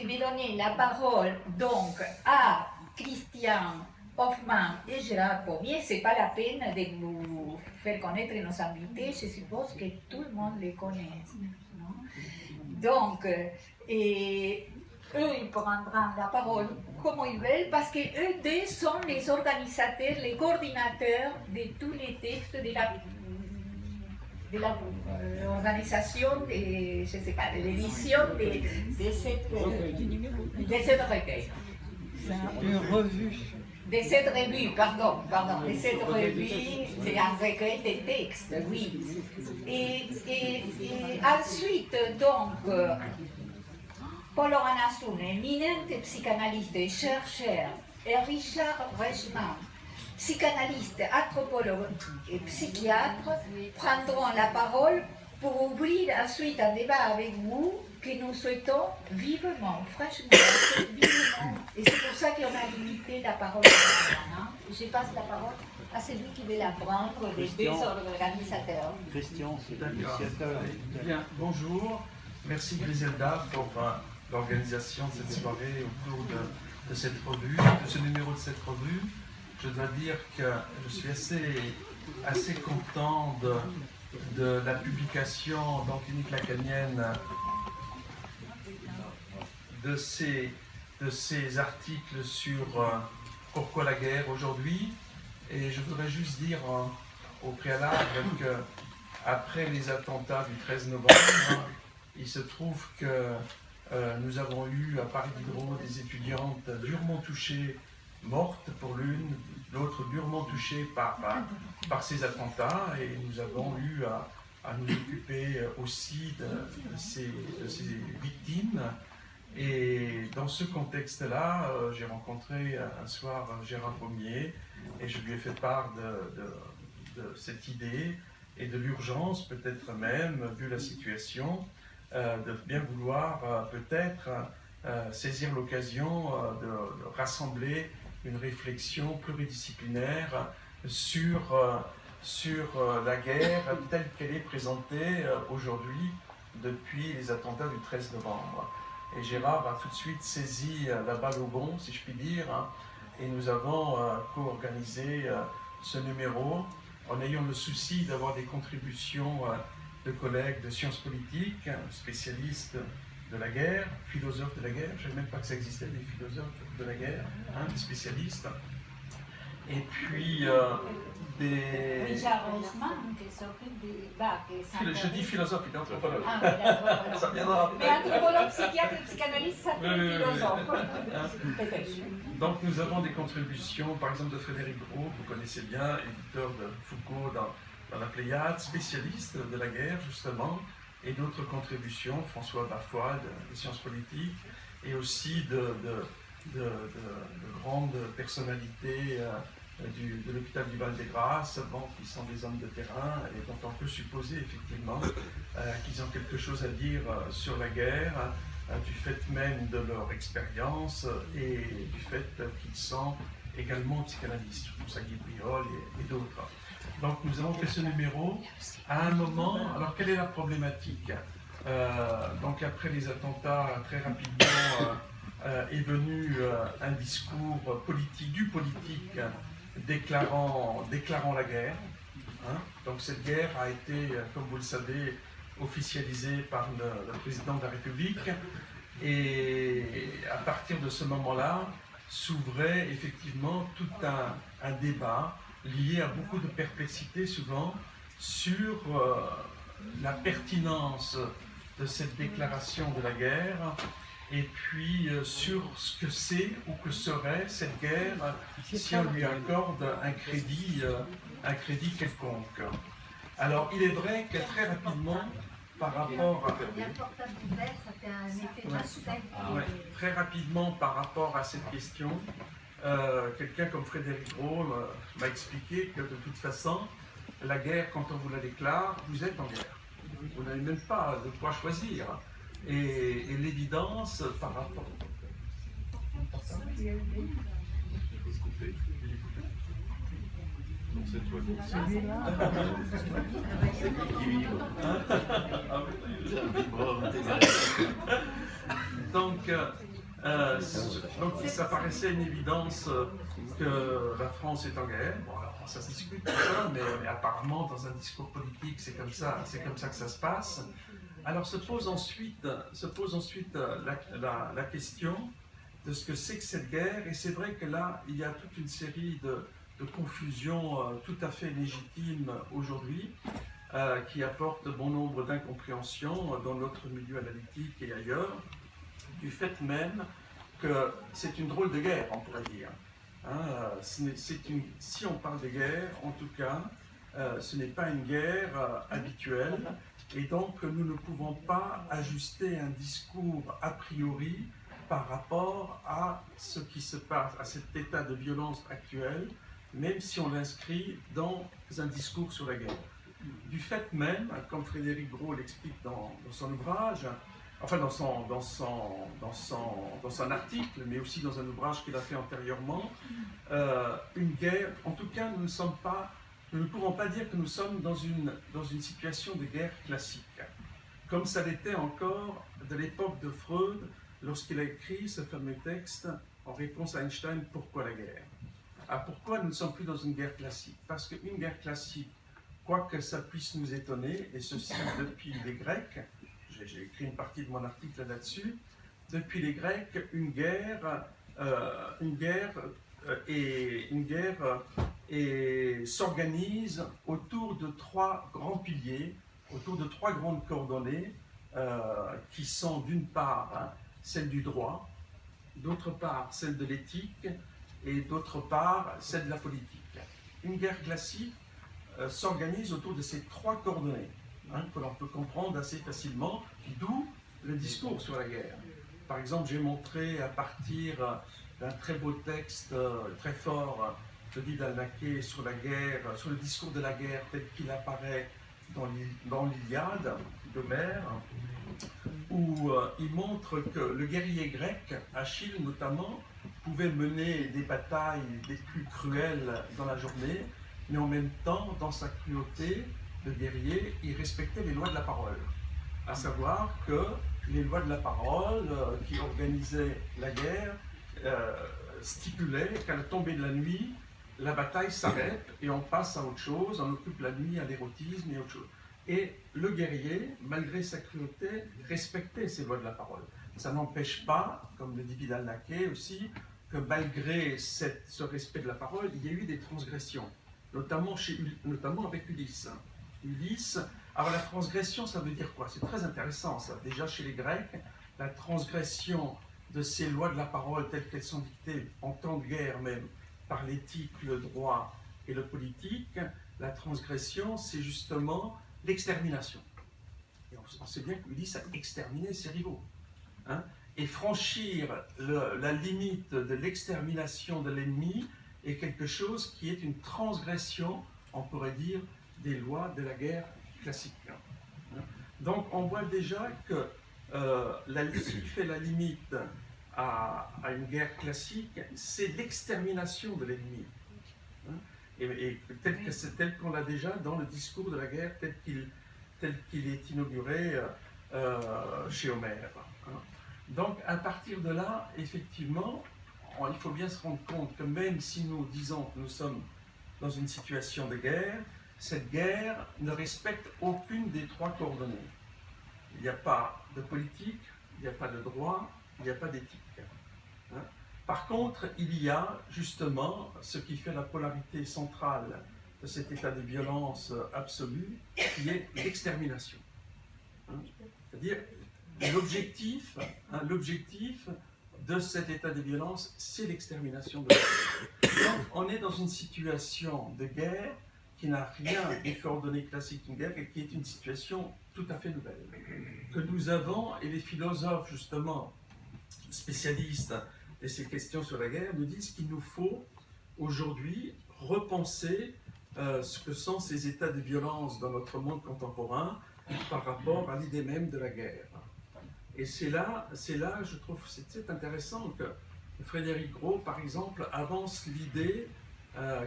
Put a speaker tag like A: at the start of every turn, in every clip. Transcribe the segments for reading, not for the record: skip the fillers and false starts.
A: je vais donner la parole donc à Christian Hoffman et Gérard Pommier. C'est pas la peine de vous faire connaître nos invités, je suppose que tout le monde les connaît. Non? Donc, et eux, ils prendront la parole comme ils veulent parce qu'eux deux sont les organisateurs, les coordinateurs de tous les textes de l'organisation, je sais pas, de l'édition de cette recueil.
B: Une revue.
A: De cette revue, pardon, de cette revue, c'est un recueil de textes, oui. Et ensuite, donc, Paul Oranassoun, éminent psychanalyste et chercheur, et Richard Reichmann, psychanalyste, anthropologue et psychiatre, prendront la parole pour ouvrir ensuite un débat avec vous que nous souhaitons vivement, franchement, vivement. Et c'est pour ça qu'on a limité la parole. Hein. Je passe la parole à celui qui veut la prendre, les deux organisateurs.
C: Christian, c'est l'initiateur.
D: Bien, bonjour. Merci Griselda pour l'organisation de cette soirée autour de cette revue, de ce numéro de cette revue. Je dois dire que je suis assez content de la publication dans Clinique Lacanienne de ces articles sur pourquoi la guerre aujourd'hui. Et je voudrais juste dire au préalable qu'après les attentats du 13 novembre, il se trouve que nous avons eu à Paris Diderot des étudiantes durement touchées, mortes pour l'une, l'autre durement touchée par ces attentats, et nous avons eu à nous occuper aussi de ces victimes. Et dans ce contexte-là, j'ai rencontré un soir Gérard Pommier et je lui ai fait part de cette idée et de l'urgence, peut-être même, vu la situation, de bien vouloir peut-être saisir l'occasion de rassembler une réflexion pluridisciplinaire sur la guerre telle qu'elle est présentée aujourd'hui depuis les attentats du 13 novembre. Et Gérard a tout de suite saisi la balle au bond, si je puis dire, et nous avons co-organisé ce numéro en ayant le souci d'avoir des contributions de collègues de sciences politiques, spécialistes de la guerre, philosophes de la guerre, je ne savais même pas que ça existait, des philosophes de la guerre, des spécialistes, et puis des...
A: Richard Reichmann, qui s'occupe du bac.
D: Je dis philosophe, il est anthropologue.
A: Ah, oui, d'accord.
D: Ça viendra après.
A: Mais anthropologue, psychiatre et psychanalyste, ça fait philosophe. Peut-être.
D: Donc nous avons des contributions, par exemple de Frédéric Gros, que vous connaissez bien, éditeur de Foucault dans la Pléiade, spécialiste de la guerre justement, et d'autres contributions, François Bafoy de sciences politiques, et aussi de grandes personnalités de l'hôpital du Val-des-Grâces, qui sont des hommes de terrain et dont on peut supposer effectivement qu'ils ont quelque chose à dire sur la guerre, du fait même de leur expérience et du fait qu'ils sont également psychanalystes, pour ça Guy Briol et d'autres. Donc nous avons fait ce numéro à un moment. Alors quelle est la problématique? Donc après les attentats, très rapidement est venu un discours politique, du politique, déclarant la guerre. Donc cette guerre a été, comme vous le savez, officialisée par le président de la République, et à partir de ce moment-là s'ouvrait effectivement tout un débat lié à beaucoup de perplexités souvent sur la pertinence de cette déclaration de la guerre, et puis sur ce que c'est ou que serait cette guerre si on lui accorde un crédit quelconque. Alors il est vrai que très rapidement, par rapport à... très rapidement par rapport à cette question, quelqu'un comme Frédéric Gros m'a expliqué que de toute façon, la guerre, quand on vous la déclare, vous êtes en guerre. Vous n'avez même pas de quoi choisir. Et l'évidence par rapport... Donc, Donc ça paraissait une évidence que la France est en guerre. Bon, alors ça se discute tout ça, mais apparemment dans un discours politique c'est comme ça que ça se passe. Alors se pose ensuite la question de ce que c'est que cette guerre, et c'est vrai que là il y a toute une série de confusions tout à fait légitimes aujourd'hui, qui apportent bon nombre d'incompréhensions dans notre milieu analytique et ailleurs, du fait même que c'est une drôle de guerre, on pourrait dire. Si on parle de guerre, en tout cas, ce n'est pas une guerre habituelle, et donc nous ne pouvons pas ajuster un discours a priori par rapport à ce qui se passe, à cet état de violence actuel, même si on l'inscrit dans un discours sur la guerre. Du fait même, comme Frédéric Gros l'explique dans son ouvrage, enfin dans son article, mais aussi dans un ouvrage qu'il a fait antérieurement, une guerre, en tout cas nous ne pouvons pas dire que nous sommes dans une situation de guerre classique, comme ça l'était encore de l'époque de Freud, lorsqu'il a écrit ce fameux texte en réponse à Einstein, « Pourquoi la guerre ?» Pourquoi nous ne sommes plus dans une guerre classique? Parce qu'une guerre classique, quoi que ça puisse nous étonner, et ceci depuis les Grecs, j'ai écrit une partie de mon article là-dessus, depuis les Grecs, une guerre s'organise autour de trois grands piliers, autour de trois grandes coordonnées, qui sont d'une part celle du droit, d'autre part celle de l'éthique, et d'autre part celle de la politique. Une guerre classique s'organise autour de ces trois coordonnées, que l'on peut comprendre assez facilement, d'où le discours sur la guerre. Par exemple, j'ai montré à partir d'un très beau texte, très fort, de Vidal Naquet sur la guerre, sur le discours de la guerre tel qu'il apparaît dans l'Iliade d'Homère, où il montre que le guerrier grec, Achille notamment, pouvait mener des batailles les plus cruelles dans la journée, mais en même temps, dans sa cruauté de guerrier, il respectait les lois de la parole. À savoir que les lois de la parole qui organisaient la guerre stipulaient qu'à la tombée de la nuit, la bataille s'arrête et on passe à autre chose, on occupe la nuit à l'érotisme et autre chose. Et le guerrier, malgré sa cruauté, respectait ces lois de la parole. Ça n'empêche pas, comme le dit Vidal Naquet aussi, que malgré ce respect de la parole, il y a eu des transgressions, notamment avec Ulysse. Ulysse, alors la transgression, ça veut dire quoi? C'est très intéressant, ça. Déjà chez les Grecs, la transgression de ces lois de la parole telles qu'elles sont dictées en temps de guerre même, par l'éthique, le droit et le politique, la transgression, c'est justement l'extermination. Et on sait bien qu'Ulysse a exterminé ses rivaux. Et franchir la limite de l'extermination de l'ennemi est quelque chose qui est une transgression, on pourrait dire, des lois de la guerre classique. Donc on voit déjà que ce qui fait la limite à une guerre classique, c'est l'extermination de l'ennemi. Et tel qu'on l'a déjà dans le discours de la guerre, tel qu'il est inauguré chez Homère. Donc à partir de là, effectivement, il faut bien se rendre compte que même si nous disons que nous sommes dans une situation de guerre, cette guerre ne respecte aucune des trois coordonnées. Il n'y a pas de politique, il n'y a pas de droit, il n'y a pas d'éthique. Par contre, il y a justement ce qui fait la polarité centrale de cet état de violence absolue, qui est l'extermination. C'est-à-dire, l'objectif de cet état de violence, c'est l'extermination de l'autre. Donc, on est dans une situation de guerre qui n'a rien des coordonnées classiques d'une guerre et qui est une situation tout à fait nouvelle. Que nous avons, et les philosophes, justement, spécialistes de ces questions sur la guerre, nous disent qu'il nous faut aujourd'hui repenser ce que sont ces états de violence dans notre monde contemporain par rapport à l'idée même de la guerre. Et c'est là, je trouve, c'est intéressant que Frédéric Gros, par exemple, avance l'idée,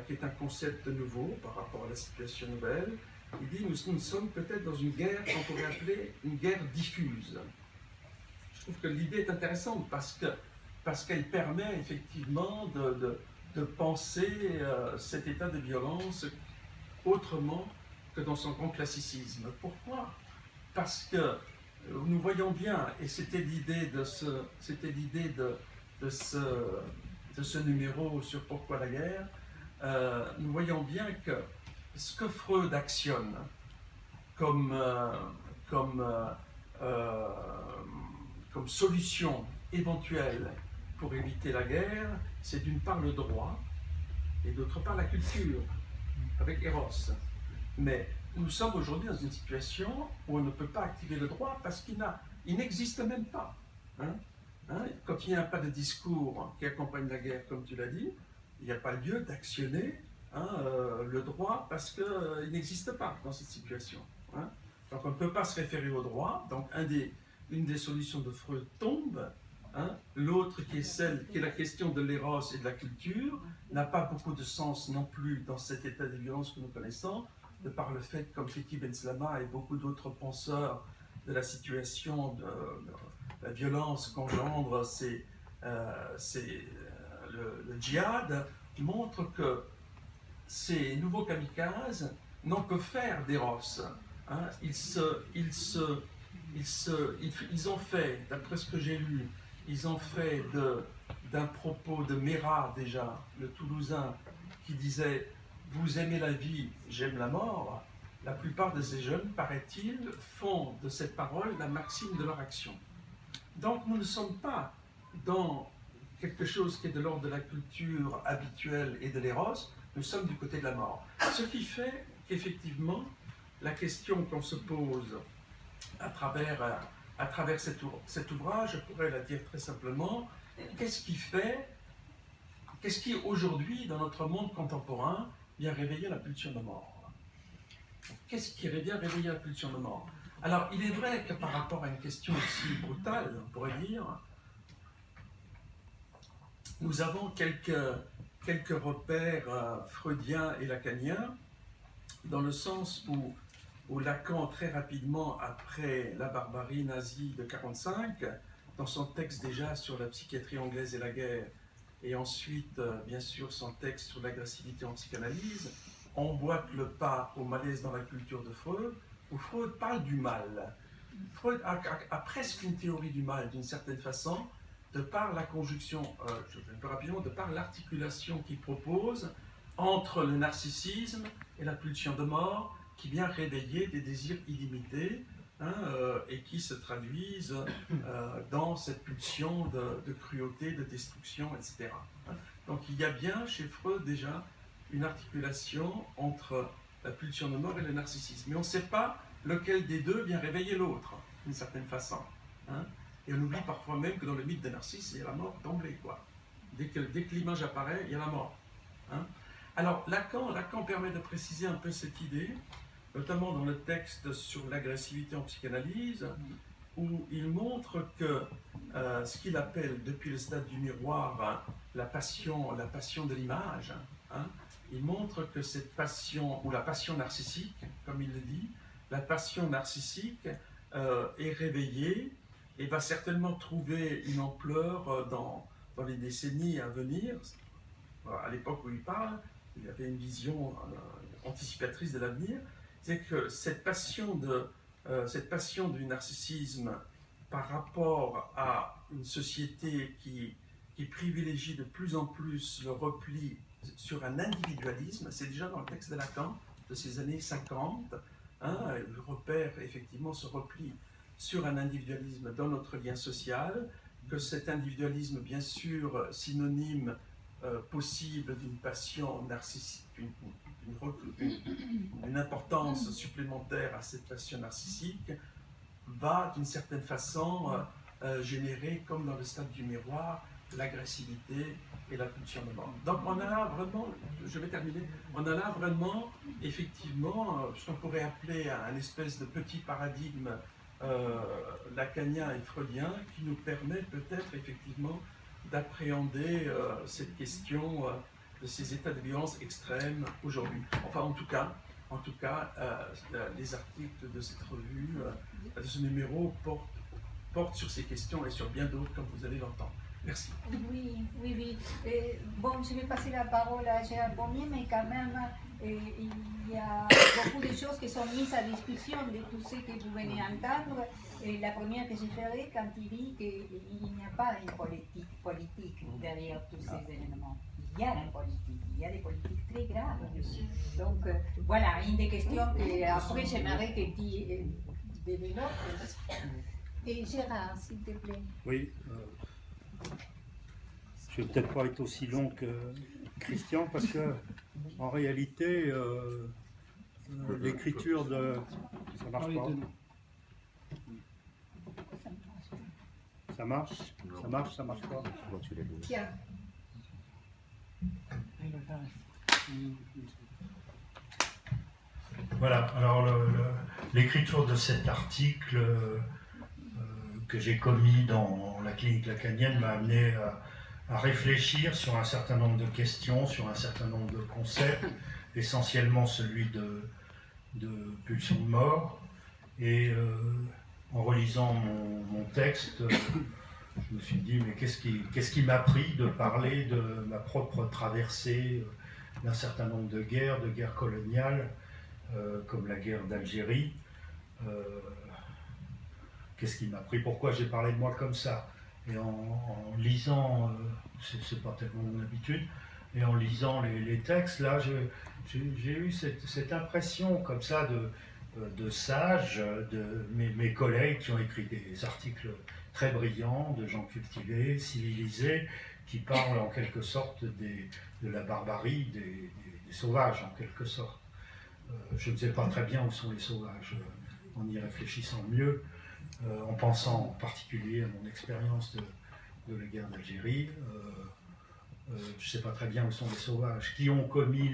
D: qui est un concept nouveau par rapport à la situation nouvelle. Il dit nous sommes peut-être dans une guerre qu'on pourrait appeler une guerre diffuse. Je trouve que l'idée est intéressante parce que parce qu'elle permet effectivement de penser cet état de violence autrement que dans son grand classicisme. Pourquoi? Parce que nous voyons bien, et c'était l'idée de ce numéro sur Pourquoi la guerre, nous voyons bien que ce que Freud actionne comme solution éventuelle pour éviter la guerre, c'est d'une part le droit et d'autre part la culture, avec Eros. Mais nous sommes aujourd'hui dans une situation où on ne peut pas activer le droit parce qu'il n'existe même pas. Quand il n'y a pas de discours qui accompagne la guerre, comme tu l'as dit, il n'y a pas lieu d'actionner le droit parce qu'il n'existe pas dans cette situation. Donc on ne peut pas se référer au droit. Donc une des solutions de Freud tombe. L'autre qui est la question de l'éros et de la culture n'a pas beaucoup de sens non plus dans cet état de violence que nous connaissons, de par le fait, comme Fethi Ben Slama et beaucoup d'autres penseurs de la situation de la violence qu'engendre le djihad, montrent que ces nouveaux kamikazes n'ont que faire d'éros. Ils ont fait, d'après ce que j'ai lu, ils ont fait d'un propos de Mera déjà, le Toulousain, qui disait « Vous aimez la vie, j'aime la mort », la plupart de ces jeunes, paraît-il, font de cette parole la maxime de leur action. Donc nous ne sommes pas dans quelque chose qui est de l'ordre de la culture habituelle et de l'éros, nous sommes du côté de la mort. Ce qui fait qu'effectivement, la question qu'on se pose à travers cet ouvrage, je pourrais la dire très simplement, qu'est-ce qui aujourd'hui, dans notre monde contemporain, vient réveiller la pulsion de mort? Qu'est-ce qui vient réveiller la pulsion de mort? Alors, il est vrai que par rapport à une question aussi brutale, on pourrait dire, nous avons quelques repères freudiens et lacaniens, dans le sens où Lacan, très rapidement après la barbarie nazie de 1945, dans son texte déjà sur la psychiatrie anglaise et la guerre, et ensuite, bien sûr, son texte sur l'agressivité en psychanalyse, emboîte le pas au malaise dans la culture de Freud, où Freud parle du mal. Freud a presque une théorie du mal, d'une certaine façon, de par la conjonction, je vais un peu rapidement, de par l'articulation qu'il propose entre le narcissisme et la pulsion de mort, qui vient réveiller des désirs illimités et qui se traduisent dans cette pulsion de cruauté, de destruction, etc. Donc il y a bien chez Freud déjà une articulation entre la pulsion de mort et le narcissisme. Mais on ne sait pas lequel des deux vient réveiller l'autre, d'une certaine façon. Et on oublie parfois même que dans le mythe de Narcisse, il y a la mort d'emblée, quoi. Dès que l'image apparaît, il y a la mort. Alors Lacan permet de préciser un peu cette idée, notamment dans le texte sur l'agressivité en psychanalyse, où il montre que ce qu'il appelle, depuis le stade du miroir, la passion de l'image, il montre que cette passion, ou la passion narcissique, comme il le dit, la passion narcissique est réveillée et va certainement trouver une ampleur dans les décennies à venir. À l'époque où il parle, il y avait une vision anticipatrice de l'avenir. C'est que cette passion du narcissisme par rapport à une société qui privilégie de plus en plus le repli sur un individualisme, c'est déjà dans le texte de Lacan de ces années 50, il repère effectivement ce repli sur un individualisme dans notre lien social, que cet individualisme, bien sûr, synonyme possible d'une passion narcissique, une importance supplémentaire à cette passion narcissique, va d'une certaine façon générer, comme dans le stade du miroir, l'agressivité et la pulsion de mort. Donc on a là vraiment, je vais terminer, on a là vraiment, effectivement, ce qu'on pourrait appeler un espèce de petit paradigme lacanien et freudien qui nous permet peut-être effectivement d'appréhender cette question de ces états de violence extrêmes aujourd'hui. Enfin, en tout cas, les articles de cette revue, de ce numéro, portent sur ces questions et sur bien d'autres, comme vous allez l'entendre. Merci.
A: Oui, oui, oui. Bon, je vais passer la parole à Gérard Pommier, mais quand même, il y a beaucoup de choses qui sont mises à discussion de tout ce que vous venez d'entendre. Et la première que je ferai, quand il dit qu'il n'y a pas une politique derrière tous ces éléments. Il y a une politique, il y a des politiques très graves. Donc, voilà, une des questions que après j'aimerais que tu développes. Et Gérard, s'il te plaît.
C: Oui, je vais peut-être pas être aussi long que Christian parce que en réalité, l'écriture de... Ça marche pas? Ça marche? Ça marche? Ça marche pas?
A: Tiens.
C: Voilà, alors l'écriture de cet article que j'ai commis dans la clinique lacanienne m'a amené à réfléchir sur un certain nombre de questions, sur un certain nombre de concepts, essentiellement celui de pulsion de mort. Et en relisant mon texte, je me suis dit, mais qu'est-ce qui m'a pris de parler de ma propre traversée d'un certain nombre de guerres coloniales, comme la guerre d'Algérie. Qu'est-ce qui m'a pris? Pourquoi j'ai parlé de moi comme ça? Et en lisant, c'est pas tellement mon habitude, et en lisant les textes, là, j'ai eu cette impression comme ça de sages, de mes collègues qui ont écrit des articles très brillants, de gens cultivés, civilisés, qui parlent en quelque sorte de la barbarie des sauvages, en quelque sorte. Je ne sais pas très bien où sont les sauvages, en y réfléchissant mieux, en pensant en particulier à mon expérience de la guerre d'Algérie. Je ne sais pas très bien où sont les sauvages, qui ont commis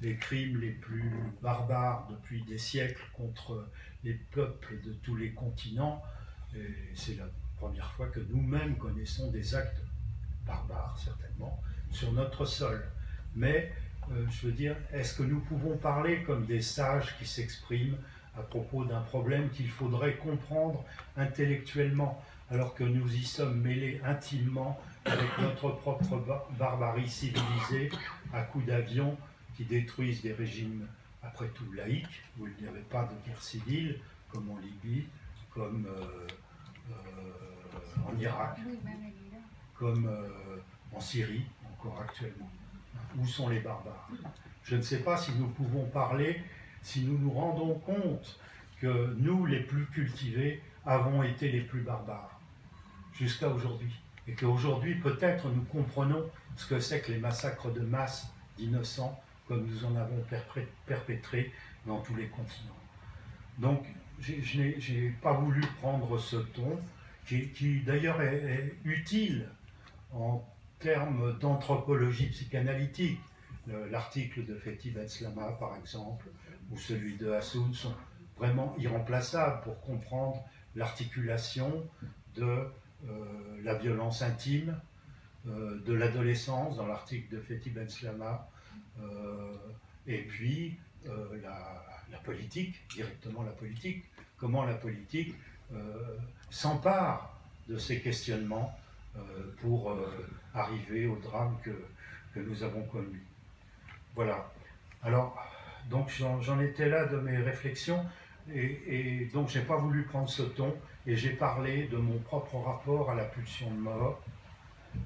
C: les crimes les plus barbares depuis des siècles contre les peuples de tous les continents. Et c'est la première fois que nous-mêmes connaissons des actes barbares, certainement, sur notre sol. Mais, je veux dire, est-ce que nous pouvons parler comme des sages qui s'expriment à propos d'un problème qu'il faudrait comprendre intellectuellement, alors que nous y sommes mêlés intimement avec notre propre barbarie civilisée à coups d'avion qui détruisent des régimes, après tout, laïques, où il n'y avait pas de guerre civile, comme en Libye, comme en Irak, comme en Syrie, encore actuellement. Où sont les barbares? Je ne sais pas si nous pouvons parler, si nous nous rendons compte que nous, les plus cultivés, avons été les plus barbares, jusqu'à aujourd'hui. Et qu'aujourd'hui, peut-être, nous comprenons ce que c'est que les massacres de masse d'innocents, comme nous en avons perpétrés dans tous les continents. Donc, je n'ai pas voulu prendre ce ton, qui d'ailleurs est utile en termes d'anthropologie psychanalytique. L'article de Fethi Ben-Slama, par exemple, ou celui de Hassoun sont vraiment irremplaçables pour comprendre l'articulation de la violence intime, de l'adolescence, dans l'article de Fethi Ben-Slama, et puis la politique, directement la politique, comment la politique s'empare de ces questionnements pour arriver au drame que nous avons connu. Voilà. Alors, donc j'en étais là de mes réflexions, et donc j'ai pas voulu prendre ce ton, et j'ai parlé de mon propre rapport à la pulsion de mort,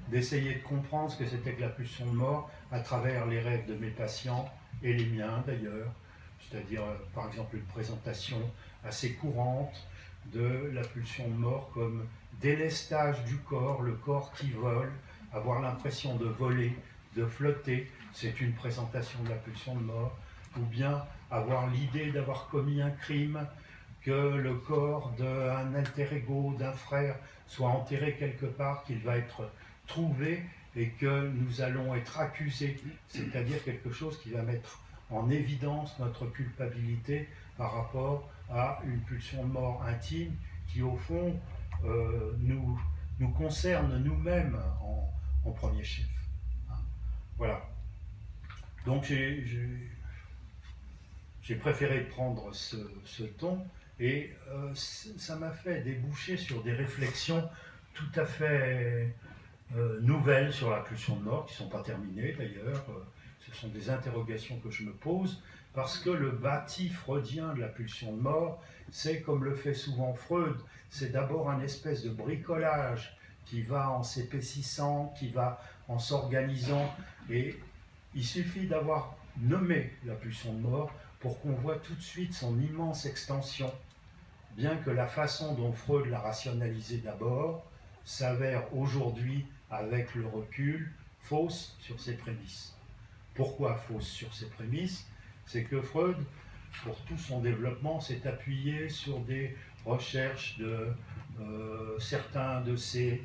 C: d'essayer de comprendre ce que c'était que la pulsion de mort à travers les rêves de mes patients, et les miens d'ailleurs, c'est-à-dire par exemple une présentation assez courante de la pulsion de mort comme délestage du corps, le corps qui vole, avoir l'impression de voler, de flotter, c'est une présentation de la pulsion de mort, ou bien avoir l'idée d'avoir commis un crime, que le corps d'un alter ego, d'un frère, soit enterré quelque part, qu'il va être trouvé et que nous allons être accusés, c'est-à-dire quelque chose qui va mettre en évidence notre culpabilité par rapport à une pulsion de mort intime qui, au fond, nous concerne nous-mêmes en premier chef. Voilà. Donc j'ai préféré prendre ce ton, et ça m'a fait déboucher sur des réflexions tout à fait nouvelles sur la pulsion de mort, qui ne sont pas terminées d'ailleurs. Ce sont des interrogations que je me pose, parce que le bâti freudien de la pulsion de mort, c'est comme le fait souvent Freud, c'est d'abord un espèce de bricolage qui va en s'épaississant, qui va en s'organisant, et il suffit d'avoir nommé la pulsion de mort pour qu'on voit tout de suite son immense extension, bien que la façon dont Freud l'a rationalisé d'abord s'avère aujourd'hui, avec le recul, fausse sur ses prémices. Pourquoi fausse sur ses prémices? C'est que Freud, pour tout son développement, s'est appuyé sur des recherches de certains de ses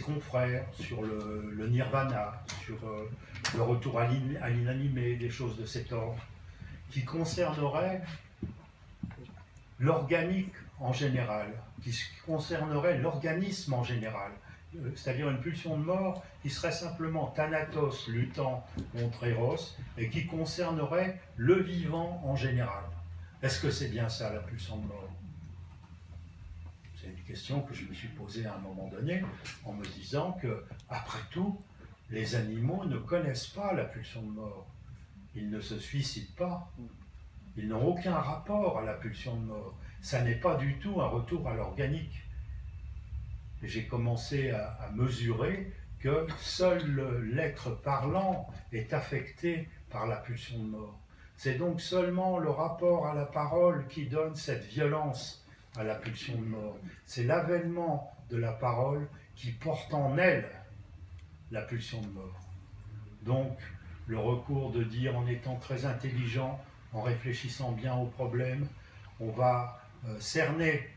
C: confrères, sur le nirvana, sur le retour à l'inanimé, des choses de cet ordre, qui concerneraient l'organique en général, qui concernerait l'organisme en général, c'est-à-dire une pulsion de mort qui serait simplement Thanatos luttant contre Eros et qui concernerait le vivant en général. Est-ce que c'est bien ça la pulsion de mort? C'est une question que je me suis posée à un moment donné en me disant que, après tout, les animaux ne connaissent pas la pulsion de mort. Ils ne se suicident pas. Ils n'ont aucun rapport à la pulsion de mort. Ça n'est pas du tout un retour à l'organique. Et j'ai commencé à mesurer que seul l'être parlant est affecté par la pulsion de mort. C'est donc seulement le rapport à la parole qui donne cette violence à la pulsion de mort. C'est l'avènement de la parole qui porte en elle la pulsion de mort. Donc, le recours de dire en étant très intelligent, en réfléchissant bien au problème, on va cerner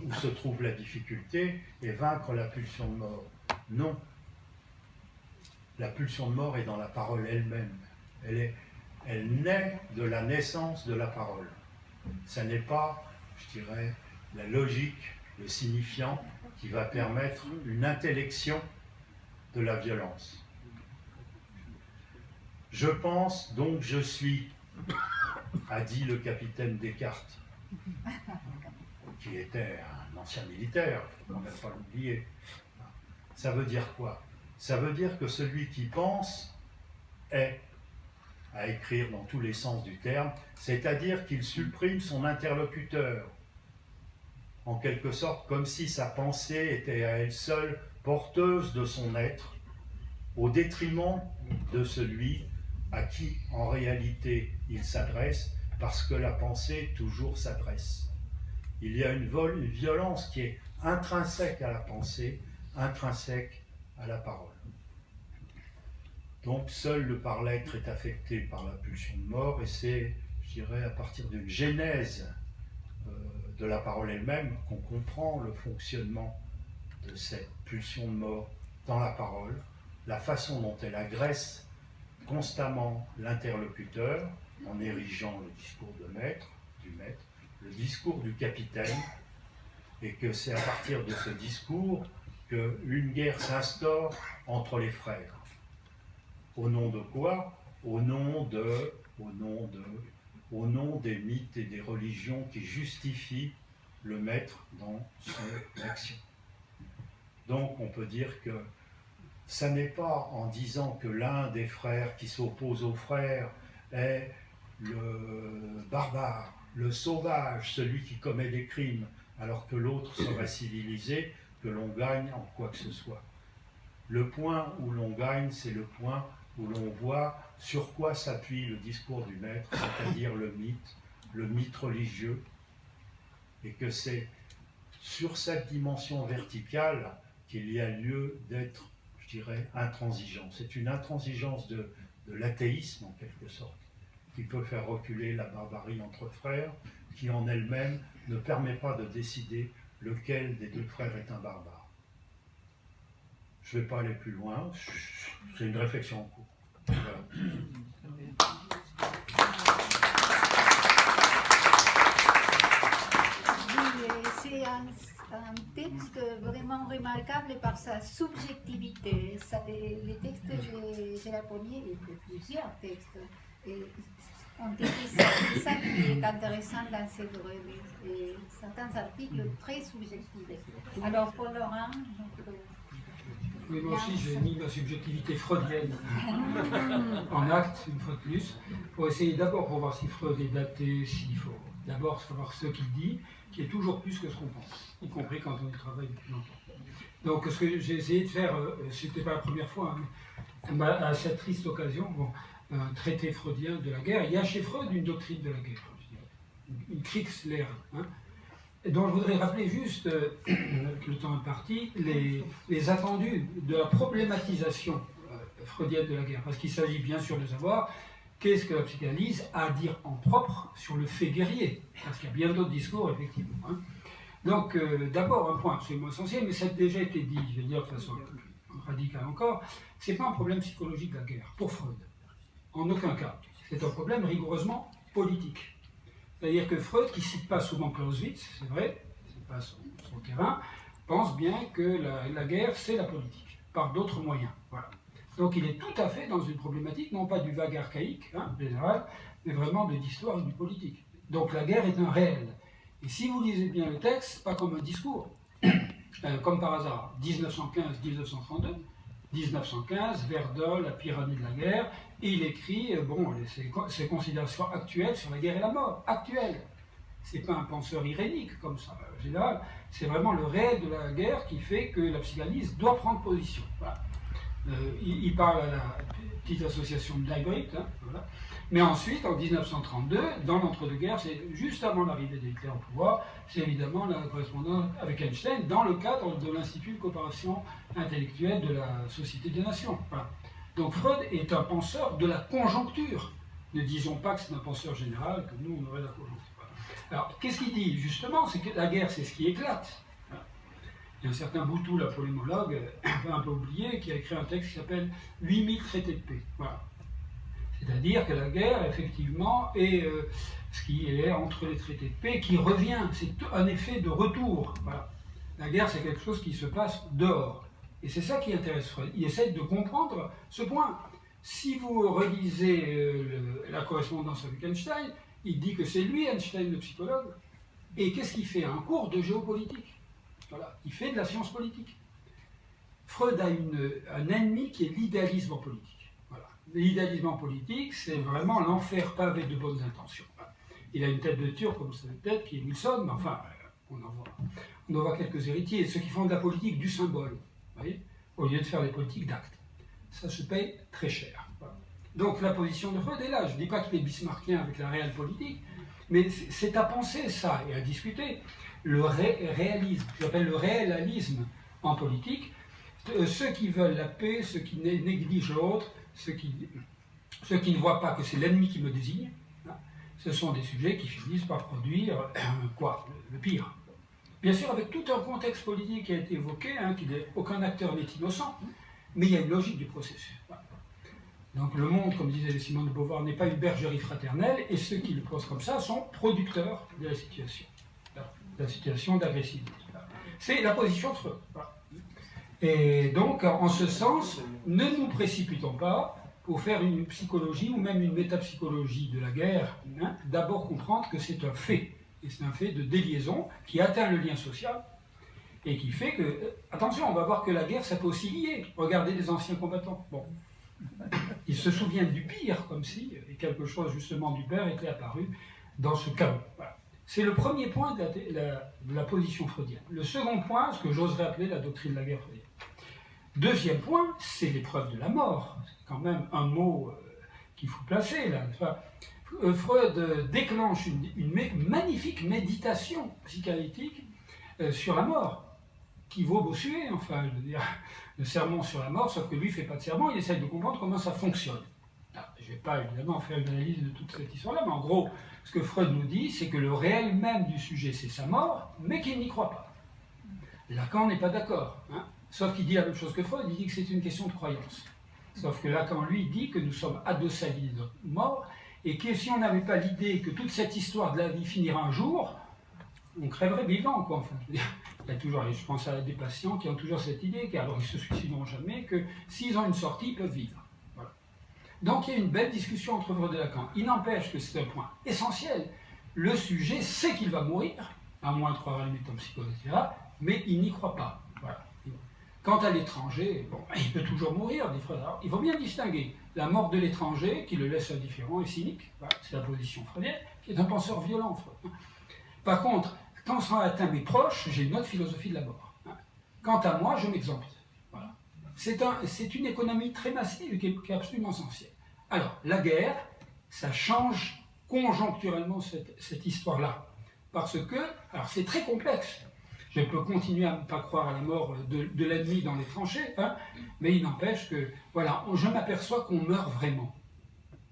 C: où se trouve la difficulté et vaincre la pulsion de mort. Non. La pulsion de mort est dans la parole elle-même. Elle naît de la naissance de la parole. Ça n'est pas, je dirais, la logique, le signifiant qui va permettre une intellection de la violence. Je pense, donc je suis, a dit le capitaine Descartes, qui était un ancien militaire, il ne faut quand même pas l'oublier. Ça veut dire quoi? Ça veut dire que celui qui pense est, à écrire dans tous les sens du terme, c'est-à-dire qu'il supprime son interlocuteur, en quelque sorte comme si sa pensée était à elle seule porteuse de son être, au détriment de celui à qui en réalité il s'adresse, parce que la pensée toujours s'adresse. Il y a une violence qui est intrinsèque à la pensée, intrinsèque à la parole. Donc seul le par-l'être est affecté par la pulsion de mort, et c'est, je dirais, à partir d'une genèse de la parole elle-même qu'on comprend le fonctionnement de cette pulsion de mort dans la parole, la façon dont elle agresse constamment l'interlocuteur en érigeant le discours du maître, le discours du capitaine, et que c'est à partir de ce discours qu'une guerre s'instaure entre les frères. Au nom de quoi? Au nom des mythes et des religions qui justifient le maître dans son action. Donc on peut dire que ça n'est pas en disant que l'un des frères qui s'oppose aux frères est le barbare, le sauvage, celui qui commet des crimes, alors que l'autre serait civilisé, que l'on gagne en quoi que ce soit. Le point où l'on gagne, c'est le point où l'on voit sur quoi s'appuie le discours du maître, c'est-à-dire le mythe religieux, et que c'est sur cette dimension verticale qu'il y a lieu d'être, je dirais, intransigeant. C'est une intransigeance de l'athéisme, en quelque sorte, qui peut faire reculer la barbarie entre frères, qui en elle-même ne permet pas de décider lequel des deux frères est un barbare. Je ne vais pas aller plus loin, c'est une réflexion en cours. Voilà.
A: C'est un texte vraiment remarquable par sa subjectivité. Les textes, j'ai appris plusieurs textes. Et ont été c'est ça qui est intéressant dans cette revue. Et certains articles très subjectifs. Alors, Paul Laurent, notre
E: Oui, moi aussi, j'ai mis ma subjectivité freudienne en acte, une fois de plus, pour essayer d'abord pour voir si Freud est daté, s'il faut d'abord savoir ce qu'il dit, qui est toujours plus que ce qu'on pense, y compris quand on y travaille depuis longtemps. Donc, ce que j'ai essayé de faire, c'était pas la première fois, hein, mais à cette triste occasion, bon, un traité freudien de la guerre. Il y a chez Freud une doctrine de la guerre, une Kriegslehre, hein, dont je voudrais rappeler juste, avec le temps imparti, les attendus de la problématisation freudienne de la guerre, parce qu'il s'agit bien sûr de savoir qu'est-ce que la psychanalyse a à dire en propre sur le fait guerrier, parce qu'il y a bien d'autres discours, effectivement. Hein. Donc, d'abord, un point absolument essentiel, mais ça a déjà été dit, je vais dire de façon radicale encore, c'est pas un problème psychologique de la guerre, pour Freud. En aucun cas. C'est un problème rigoureusement politique. C'est-à-dire que Freud, qui ne cite pas souvent Clausewitz, c'est vrai, c'est pas son terrain, pense bien que la guerre, c'est la politique, par d'autres moyens. Voilà. Donc il est tout à fait dans une problématique, non pas du vague archaïque, hein, général, mais vraiment de l'histoire et du politique. Donc la guerre est un réel. Et si vous lisez bien le texte, pas comme un discours, comme par hasard, 1915-1932, 1915, Verdun, la pire année de la guerre, et il écrit ses considérations actuelles sur la guerre et la mort, actuelles. C'est pas un penseur irénique comme ça, en général, c'est vraiment le réel de la guerre qui fait que la psychanalyse doit prendre position. Voilà. Il parle à la petite association de Leibniz, hein, voilà. Mais ensuite, en 1932, dans l'entre-deux-guerres, c'est juste avant l'arrivée d'Hitler au pouvoir, c'est évidemment la correspondance avec Einstein dans le cadre de l'Institut de coopération intellectuelle de la Société des Nations. Voilà. Donc Freud est un penseur de la conjoncture. Ne disons pas que c'est un penseur général, que nous, on aurait la conjoncture. Voilà. Alors, qu'est-ce qu'il dit justement? C'est que la guerre, c'est ce qui éclate. Voilà. Il y a un certain Boutou, la polémologue, un peu oublié, qui a écrit un texte qui s'appelle « 8000 traités de paix ». Voilà. C'est-à-dire que la guerre, effectivement, est ce qui est entre les traités de paix, qui revient, c'est un effet de retour. Voilà. La guerre, c'est quelque chose qui se passe dehors. Et c'est ça qui intéresse Freud. Il essaie de comprendre ce point. Si vous relisez la correspondance avec Einstein, il dit que c'est lui, Einstein, le psychologue. Et qu'est-ce qu'il fait? Un cours de géopolitique. Voilà. Il fait de la science politique. Freud a un ennemi qui est l'idéalisme en politique. L'idéalisme en politique, c'est vraiment l'enfer pavé de bonnes intentions. Il a une tête de turc, comme vous savez peut-être, qui est Wilson, mais enfin, on en voit quelques héritiers, ceux qui font de la politique du symbole, voyez, au lieu de faire des politiques d'actes. Ça se paye très cher. Voilà. Donc la position de Freud est là. Je ne dis pas qu'il est bismarckien avec la réelle politique, mais c'est à penser ça et à discuter. Le réalisme, j'appelle le réalisme en politique, ceux qui veulent la paix, ceux qui négligent l'autre, ceux qui ne voient pas que c'est l'ennemi qui me désigne, hein, ce sont des sujets qui finissent par produire quoi? Le pire. Bien sûr, avec tout un contexte politique qui a été évoqué, hein, aucun acteur n'est innocent, mais il y a une logique du processus. Voilà. Donc le monde, comme disait Simone de Beauvoir, n'est pas une bergerie fraternelle, et ceux qui le posent comme ça sont producteurs de la situation d'agressivité. Voilà. C'est la position de Freud. Voilà. Et donc, en ce sens, ne nous précipitons pas pour faire une psychologie ou même une métapsychologie de la guerre. Hein, d'abord comprendre que c'est un fait, et c'est un fait de déliaison qui atteint le lien social et qui fait que, attention, on va voir que la guerre, ça peut aussi lier. Regardez les anciens combattants. Bon, ils se souviennent du pire, comme si quelque chose justement du pire était apparu dans ce chaos. Voilà. C'est le premier point de la position freudienne. Le second point, ce que j'oserais appeler la doctrine de la guerre freudienne. Deuxième point, c'est l'épreuve de la mort. C'est quand même un mot qu'il faut placer là. Freud déclenche une magnifique méditation psychanalytique sur la mort, qui vaut Bossuet, enfin, je veux dire, le sermon sur la mort, sauf que lui ne fait pas de sermon, il essaie de comprendre comment ça fonctionne. Alors, je ne vais pas évidemment faire une analyse de toute cette histoire-là, mais en gros, ce que Freud nous dit, c'est que le réel même du sujet, c'est sa mort, mais qu'il n'y croit pas. Lacan n'est pas d'accord, hein. Sauf qu'il dit la même chose que Freud, il dit que c'est une question de croyance. Sauf que Lacan, lui, dit que nous sommes adossés à l'idée de notre mort, et que si on n'avait pas l'idée que toute cette histoire de la vie finira un jour, on crèverait vivant, quoi. Enfin, il y a toujours, je pense à des patients qui ont toujours cette idée, qu'alors ils ne se suicideront jamais, que s'ils ont une sortie, ils peuvent vivre. Voilà. Donc il y a une belle discussion entre Freud et Lacan. Il n'empêche que c'est un point essentiel. Le sujet sait qu'il va mourir, à moins de croire à la métapsychose, etc., mais il n'y croit pas. Voilà. Quant à l'étranger, bon, il peut toujours mourir, dit Freud. Alors, il faut bien distinguer la mort de l'étranger, qui le laisse indifférent et cynique, voilà, c'est la position freudienne, qui est un penseur violent, Freud. Par contre, quand ça atteint mes proches, j'ai une autre philosophie de la mort. Quant à moi, je m'exempte. Voilà. C'est une économie très massive qui est absolument essentielle. Alors, la guerre, ça change conjoncturellement cette histoire-là. Parce que, alors c'est très complexe. Je peux continuer à ne pas croire à la mort de l'ennemi dans les tranchées, hein, mais il n'empêche que, voilà, je m'aperçois qu'on meurt vraiment.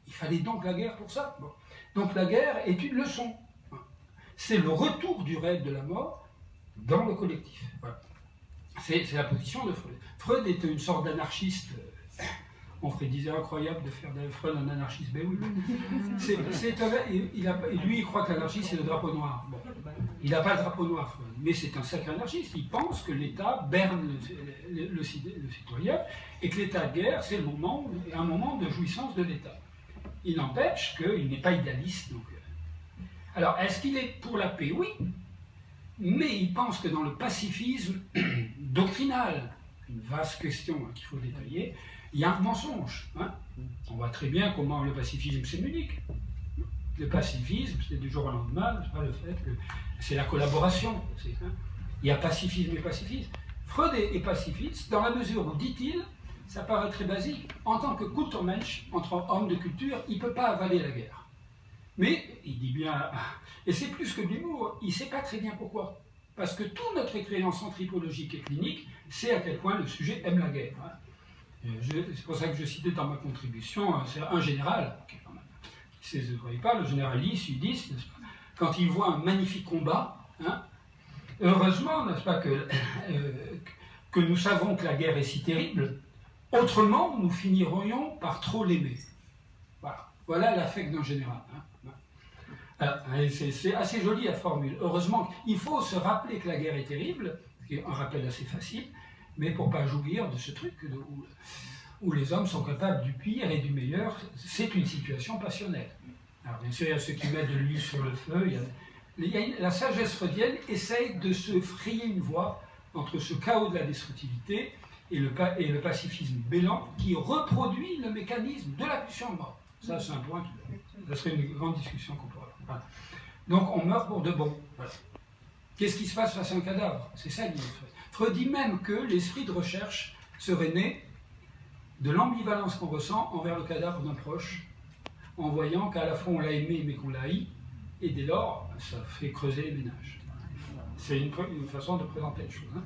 E: Il fallait donc la guerre pour ça. Bon. Donc la guerre est une leçon. C'est le retour du réel de la mort dans le collectif. Voilà. C'est la position de Freud. Freud était une sorte d'anarchiste. On disait incroyable de faire de Freud un anarchiste. Ben oui. Lui, il croit que l'anarchiste, c'est le drapeau noir. Bon. Il n'a pas le drapeau noir, Freud, mais c'est un sacré anarchiste. Il pense que l'État berne le citoyen et que l'état de guerre, c'est un moment de jouissance de l'État. Il n'empêche qu'il n'est pas idéaliste. Donc. Alors, est-ce qu'il est pour la paix? Oui. Mais il pense que dans le pacifisme doctrinal, une vaste question qu'il faut détailler, il y a un mensonge. Hein. On voit très bien comment le pacifisme c'est unique. Le pacifisme, c'est du jour au lendemain, c'est pas le fait que c'est la collaboration. Il y a pacifisme et pacifisme. Freud est pacifiste dans la mesure où, dit-il, ça paraît très basique, en tant que Kulturmensch, entre hommes de culture, il ne peut pas avaler la guerre. Mais, il dit bien, et c'est plus que de l'humour, il ne sait pas très bien pourquoi. Parce que toute notre expérience anthropologique et clinique sait à quel point le sujet aime la guerre. C'est pour ça que je citais dans ma contribution, c'est un général, qui sait de quoi il parle, le général Lee, sudiste, quand il voit un magnifique combat, hein, heureusement, n'est-ce pas, que nous savons que la guerre est si terrible, autrement nous finirions par trop l'aimer. Voilà l'affect d'un général. C'est assez joli la formule. Heureusement, il faut se rappeler que la guerre est terrible, c'est un rappel assez facile, mais pour ne pas jouir de ce truc où les hommes sont capables du pire et du meilleur, c'est une situation passionnelle. Alors bien sûr, il y a ceux qui mettent de l'huile sur le feu, la sagesse freudienne essaye de se frayer une voie entre ce chaos de la destructivité et le pacifisme bélant qui reproduit le mécanisme de la pulsion de mort. Ça, c'est un point ça serait une grande discussion qu'on pourrait avoir. Voilà. Donc, on meurt pour de bon. Voilà. Qu'est-ce qui se passe face à un cadavre? C'est ça dit Freud. Freud dit même que l'esprit de recherche serait né de l'ambivalence qu'on ressent envers le cadavre d'un proche, en voyant qu'à la fois on l'a aimé mais qu'on l'a haï, et dès lors, ça fait creuser les ménages. C'est une façon de présenter les choses. Hein.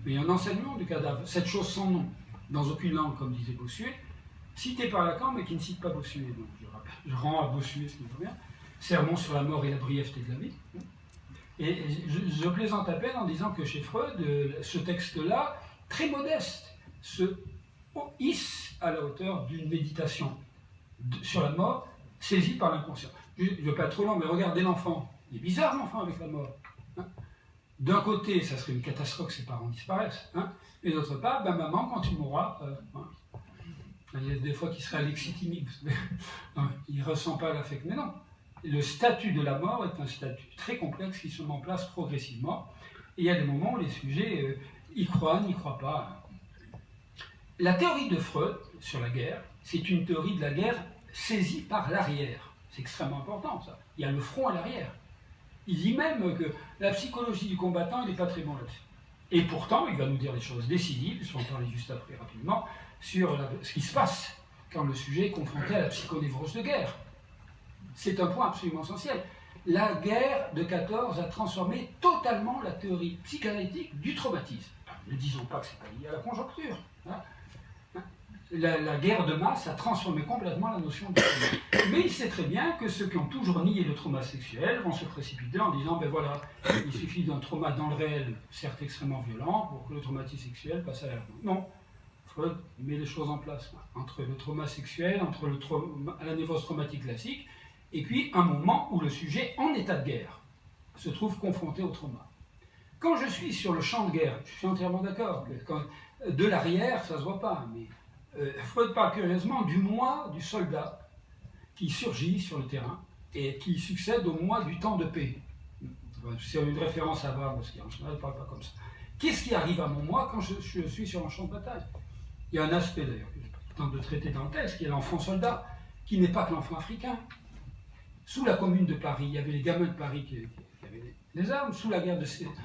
E: Mais il y a un enseignement du cadavre, cette chose sans nom, dans aucune langue, comme disait Bossuet, cité par Lacan, mais qui ne cite pas Bossuet. Donc je rends à Bossuet ce qui me convient. Sermon sur la mort et la brièveté de la vie. Et je plaisante à peine en disant que chez Freud, ce texte-là, très modeste, se hisse à la hauteur d'une méditation sur la mort, saisie par l'inconscient. Je ne veux pas être trop long, mais regardez l'enfant. Il est bizarre l'enfant avec la mort. Hein. D'un côté, ça serait une catastrophe que ses parents disparaissent. Hein. Et d'autre part, ben, maman, quand tu mourras, il y a des fois qu'il serait alexithymie, il ne ressent pas l'affect. Mais non, le statut de la mort est un statut très complexe qui se met en place progressivement. Et il y a des moments où les sujets y croient, n'y croient pas. La théorie de Freud sur la guerre, c'est une théorie de la guerre saisie par l'arrière. C'est extrêmement important, ça. Il y a le front à l'arrière. Il dit même que la psychologie du combattant, il n'est pas très bon là-dessus. Et pourtant, il va nous dire des choses décisives, je vais en parler juste après rapidement, sur ce qui se passe quand le sujet est confronté à la psychonévrose de guerre. C'est un point absolument essentiel. La guerre de 14 a transformé totalement la théorie psychanalytique du traumatisme. Ne disons pas que ce n'est pas lié à la conjoncture. Hein. La guerre de masse a transformé complètement la notion de trauma. Mais il sait très bien que ceux qui ont toujours nié le trauma sexuel vont se précipiter en disant, ben voilà, il suffit d'un trauma dans le réel, certes extrêmement violent, pour que le traumatisme sexuel passe à la... Non. Freud met les choses en place, entre le trauma sexuel, entre la névrose traumatique classique, et puis un moment où le sujet, en état de guerre, se trouve confronté au trauma. Quand je suis sur le champ de guerre, je suis entièrement d'accord, de l'arrière, ça ne se voit pas, mais Freud parle curieusement du moi du soldat qui surgit sur le terrain et qui succède au moi du temps de paix. C'est une référence à voir, parce qu'en général, il ne parle pas comme ça. Qu'est-ce qui arrive à mon moi quand je suis sur un champ de bataille? Il y a un aspect d'ailleurs que je tente de traiter dans le texte, qui est l'enfant soldat, qui n'est pas que l'enfant africain. Sous la Commune de Paris, il y avait les gamins de Paris qui avaient les armes,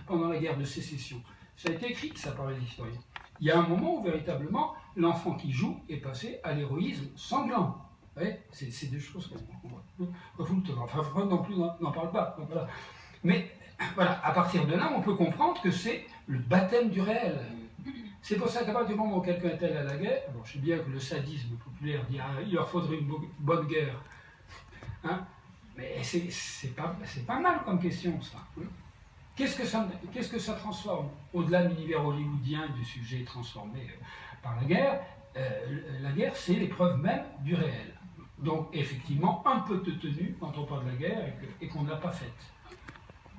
E: pendant la guerre de sécession. Ça a été écrit, ça, par les historiens. Il y a un moment où, véritablement, l'enfant qui joue est passé à l'héroïsme sanglant. Vous voyez, c'est des choses qu'on enfin, Freud non plus n'en parle pas. Donc, voilà. Mais voilà, à partir de là, on peut comprendre que c'est le baptême du réel. C'est pour ça qu'à partir du moment où quelqu'un est allé à la guerre, bon, je sais bien que le sadisme populaire dit ah, il leur faudrait une bonne guerre. Hein, mais c'est pas mal comme question, ça. Qu'est-ce que ça transforme? Au-delà de l'univers hollywoodien du sujet transformé par la guerre, c'est l'épreuve même du réel. Donc, effectivement, un peu de tenue quand on parle de la guerre et qu'on ne l'a pas faite.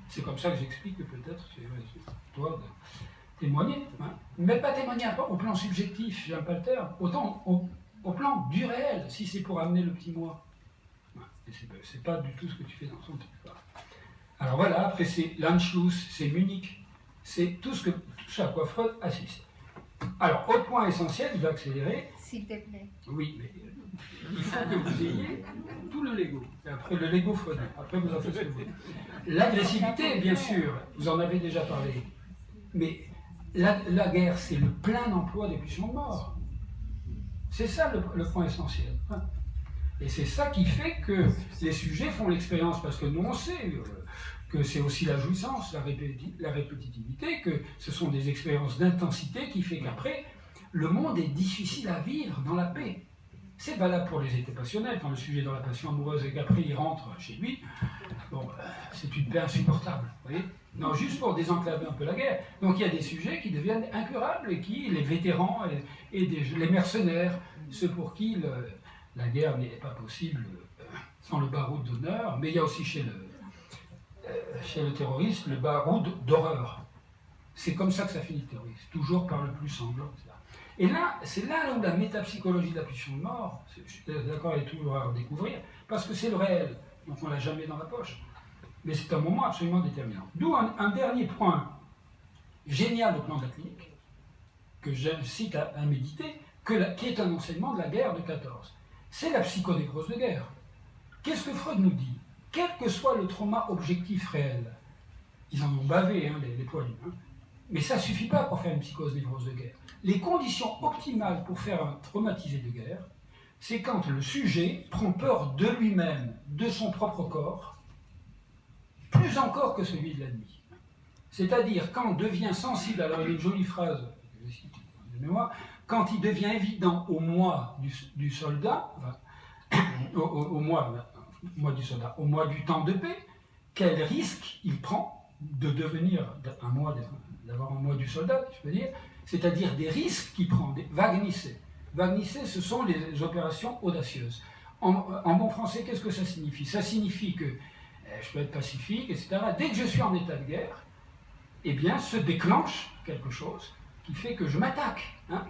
E: C'est comme ça que j'explique que peut-être c'est toi de témoigner. Hein. Mais pas témoigner au plan subjectif, j'aime pas le terme, autant au plan du réel, si c'est pour amener le petit moi. C'est pas du tout ce que tu fais dans son truc. Alors voilà, après c'est l'Anschluss, c'est Munich, c'est tout ce à quoi Freud assiste. Alors, autre point essentiel, je vais accélérer.
B: S'il te plaît.
E: Oui, mais il faut que vous ayez tout le Lego. Et après le Lego freudien, après vous en faites ce que vous voulez. L'agressivité, bien sûr, vous en avez déjà parlé. Mais la guerre, c'est le plein emploi des pulsions de mort. C'est ça le point essentiel. Et c'est ça qui fait que les sujets font l'expérience, parce que nous on sait que c'est aussi la jouissance, la répétitivité, que ce sont des expériences d'intensité qui fait qu'après, le monde est difficile à vivre dans la paix. C'est valable pour les étés passionnels, quand le sujet est dans la passion amoureuse et qu'après il rentre chez lui, bon, c'est une paix insupportable. Vous voyez, non, juste pour désenclaver un peu la guerre. Donc il y a des sujets qui deviennent incurables et qui, les vétérans et les mercenaires, ceux pour qui la guerre n'est pas possible sans le baroud d'honneur, mais il y a aussi chez le terroriste le baroud d'horreur. C'est comme ça que ça finit le terrorisme, toujours par le plus sanglant, etc. Et là, c'est là où la métapsychologie de la pulsion de mort, je suis d'accord, elle est toujours à redécouvrir, parce que c'est le réel, donc on ne l'a jamais dans la poche. Mais c'est un moment absolument déterminant. D'où un dernier point génial au plan de la clinique, que j'incite à méditer, qui est un enseignement de la guerre de 14. C'est la psychonévrose de guerre. Qu'est-ce que Freud nous dit? Quel que soit le trauma objectif réel, ils en ont bavé, hein, les poilus, hein, mais ça ne suffit pas pour faire une psychonévrose de guerre. Les conditions optimales pour faire un traumatisé de guerre, c'est quand le sujet prend peur de lui-même, de son propre corps, plus encore que celui de l'ennemi. C'est-à-dire quand on devient sensible, alors il y a une jolie phrase, je cite de mémoire, quand il devient évident au moi du soldat, enfin, au moi du soldat, au moi du temps de paix, quel risque il prend de devenir d'avoir un moi du soldat, je peux dire, c'est-à-dire des risques qu'il prend, des Wagnissé. Wagnissé, ce sont les opérations audacieuses. En bon français, qu'est-ce que ça signifie? Ça signifie que je peux être pacifique, etc. Dès que je suis en état de guerre, eh bien, se déclenche quelque chose qui fait que je m'attaque. Hein.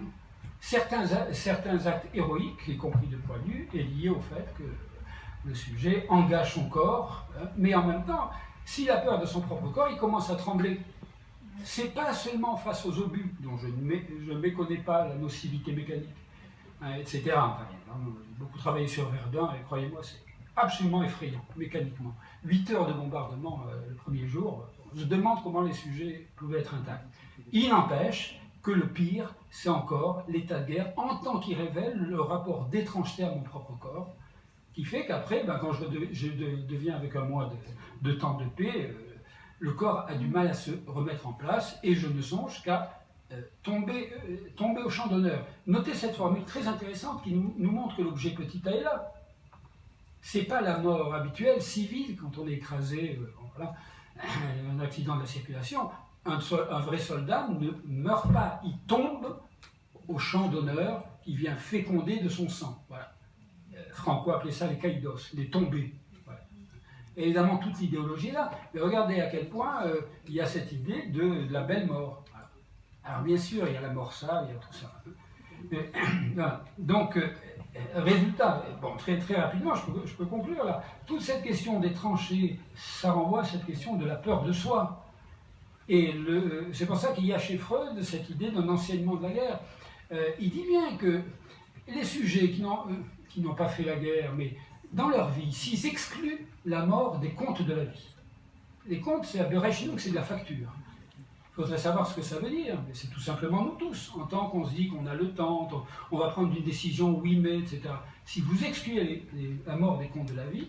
E: Certains actes héroïques, y compris de poilu, est lié au fait que le sujet engage son corps, hein, mais en même temps, s'il a peur de son propre corps, il commence à trembler. C'est pas seulement face aux obus, dont je ne méconnais pas la nocivité mécanique, hein, etc. Enfin, j'ai beaucoup travaillé sur Verdun, et croyez-moi, c'est absolument effrayant, mécaniquement. 8 heures de bombardement le premier jour, je demande comment les sujets pouvaient être intacts. Il n'empêche que le pire, c'est encore l'état de guerre, en tant qu'il révèle le rapport d'étrangeté à mon propre corps, qui fait qu'après, quand je deviens avec un mois de temps de paix, le corps a du mal à se remettre en place et je ne songe qu'à tomber au champ d'honneur. Notez cette formule très intéressante qui nous montre que l'objet petit a est là. C'est pas la mort habituelle, civile, quand on est écrasé, voilà, un accident de la circulation. Un vrai soldat ne meurt pas, il tombe au champ d'honneur qui vient féconder de son sang. Voilà. Franco appelait ça les caïdos, les tombés. Voilà. Et évidemment, toute l'idéologie est là. Mais regardez à quel point il y a cette idée de la belle mort. Voilà. Alors bien sûr, il y a la mort sale, il y a tout ça. Voilà. Donc, résultat, bon, très, très rapidement, je peux conclure là. Toute cette question des tranchées, ça renvoie à cette question de la peur de soi. Et c'est pour ça qu'il y a chez Freud cette idée d'un enseignement de la guerre. Il dit bien que les sujets qui n'ont pas fait la guerre, mais dans leur vie, s'ils excluent la mort des comptes de la vie. Les comptes, c'est à Berechnung, c'est de la facture. Il faudrait savoir ce que ça veut dire, mais c'est tout simplement nous tous. En tant qu'on se dit qu'on a le temps, on va prendre une décision, oui mais, etc. Si vous excluez la mort des comptes de la vie,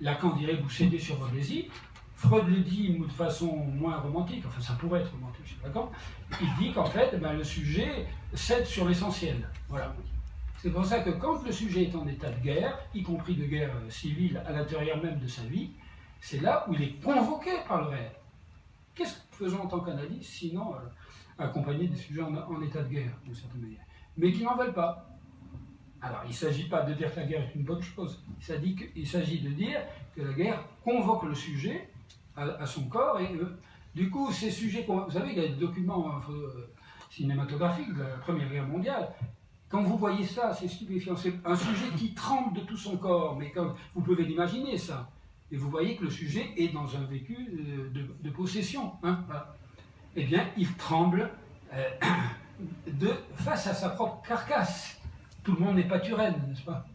E: Lacan dirait vous cédez sur vos désirs. Freud le dit de façon moins romantique, enfin ça pourrait être romantique chez Lacan. Il dit qu'en fait, le sujet cède sur l'essentiel. Voilà. C'est pour ça que quand le sujet est en état de guerre, y compris de guerre civile à l'intérieur même de sa vie, c'est là où il est convoqué par le réel. Qu'est-ce que nous faisons en tant qu'analyste, sinon accompagner des sujets en état de guerre, d'une certaine manière, mais qui n'en veulent pas. Alors, il ne s'agit pas de dire que la guerre est une bonne chose, il s'agit de dire que la guerre convoque le sujet à son corps, et du coup, ces sujets, vous savez, il y a des documents cinématographiques de la Première Guerre mondiale. Quand vous voyez ça, c'est stupéfiant. C'est un sujet qui tremble de tout son corps, mais comme vous pouvez l'imaginer, ça. Et vous voyez que le sujet est dans un vécu de possession. Hein, voilà. Eh bien, il tremble face à sa propre carcasse. Tout le monde n'est pas Turenne, n'est-ce pas?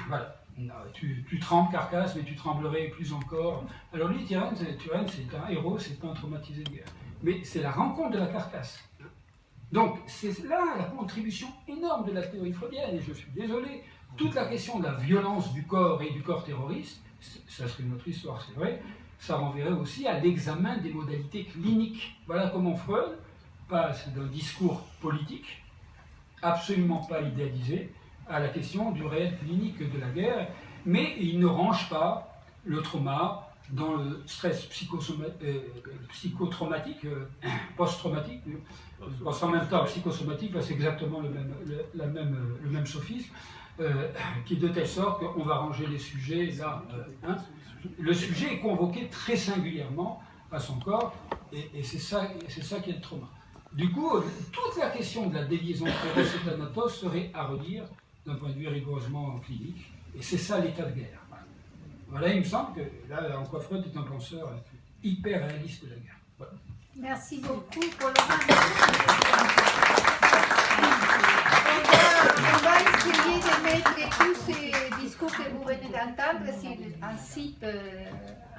E: Voilà. Tu trembles, carcasse, mais tu tremblerais plus encore. Alors lui, Turenne, c'est un héros, c'est un traumatisé de guerre. Mais c'est la rencontre de la carcasse. Donc, c'est là la contribution énorme de la théorie freudienne, et je suis désolé, toute la question de la violence du corps et du corps terroriste, ça serait notre histoire, c'est vrai, ça renverrait aussi à l'examen des modalités cliniques. Voilà comment Freud passe d'un discours politique, absolument pas idéalisé, à la question du réel clinique de la guerre, mais il ne range pas le trauma dans le stress psychotraumatique, post-traumatique, parce qu'en même temps, psychosomatique, c'est exactement le même sophisme, qui est de telle sorte qu'on va ranger les sujets là. Le sujet est convoqué très singulièrement à son corps, et c'est ça qui est le trauma. Du coup, toute la question de la déliaison Eros et Thanatos serait à redire d'un point de vue rigoureusement clinique, et c'est ça l'état de guerre. Voilà, il me semble que là, en quoi Freud est un penseur hyper réaliste de la guerre. Voilà.
A: Merci beaucoup pour le On va essayer de mettre tous ces discours que vous venez d'entendre sur un site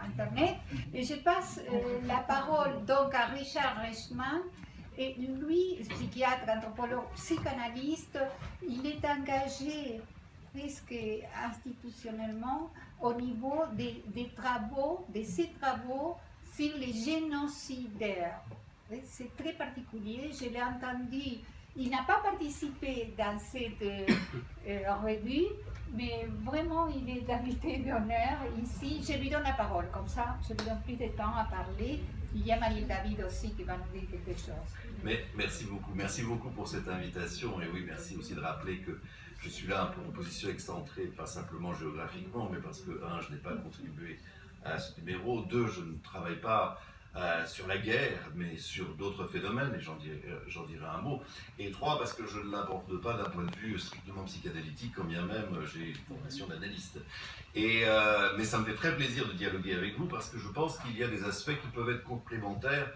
A: internet. Et je passe la parole donc à Richard Reichmann. Et lui, psychiatre, anthropologue, psychanalyste, il est engagé presque institutionnellement au niveau de ces travaux sur les génocidaires. C'est très particulier, je l'ai entendu, il n'a pas participé dans cette revue, mais vraiment il est d'invité d'honneur ici. Je lui donne la parole, comme ça je lui donne plus de temps à parler. Il y a Marie David aussi qui va nous dire quelque chose.
F: Merci beaucoup pour cette invitation, et oui, merci aussi de rappeler que je suis là un peu en position excentrée, pas simplement géographiquement, mais parce que, un, je n'ai pas contribué à ce numéro, deux, je ne travaille pas sur la guerre, mais sur d'autres phénomènes, et j'en dirai un mot, et trois, parce que je ne l'aborde pas d'un point de vue strictement psychanalytique, quand bien même j'ai une formation d'analyste. Mais ça me fait très plaisir de dialoguer avec vous, parce que je pense qu'il y a des aspects qui peuvent être complémentaires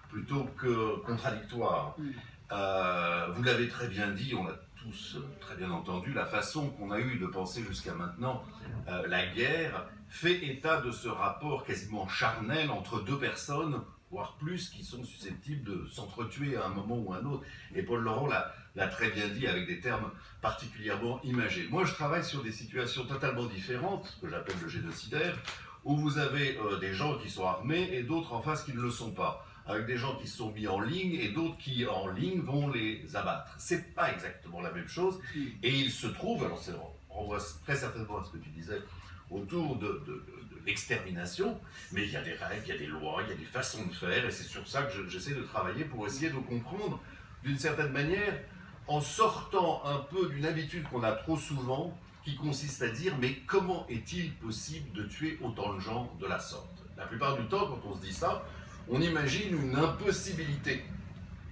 F: plutôt que contradictoires. Vous l'avez très bien dit, on l'a tous très bien entendu, la façon qu'on a eu de penser jusqu'à maintenant la guerre fait état de ce rapport quasiment charnel entre deux personnes, voire plus, qui sont susceptibles de s'entretuer à un moment ou à un autre. Et Paul Laurent l'a très bien dit avec des termes particulièrement imagés. Moi, je travaille sur des situations totalement différentes, ce que j'appelle le génocidaire, où vous avez des gens qui sont armés et d'autres en face qui ne le sont pas, avec des gens qui se sont mis en ligne et d'autres qui, en ligne, vont les abattre. C'est pas exactement la même chose. Et il se trouve, alors on renvoie très certainement à ce que tu disais, autour de l'extermination, mais il y a des règles, il y a des lois, il y a des façons de faire, et c'est sur ça que j'essaie de travailler pour essayer de comprendre d'une certaine manière, en sortant un peu d'une habitude qu'on a trop souvent, qui consiste à dire, mais comment est-il possible de tuer autant de gens de la sorte? La plupart du temps, quand on se dit ça, on imagine une impossibilité,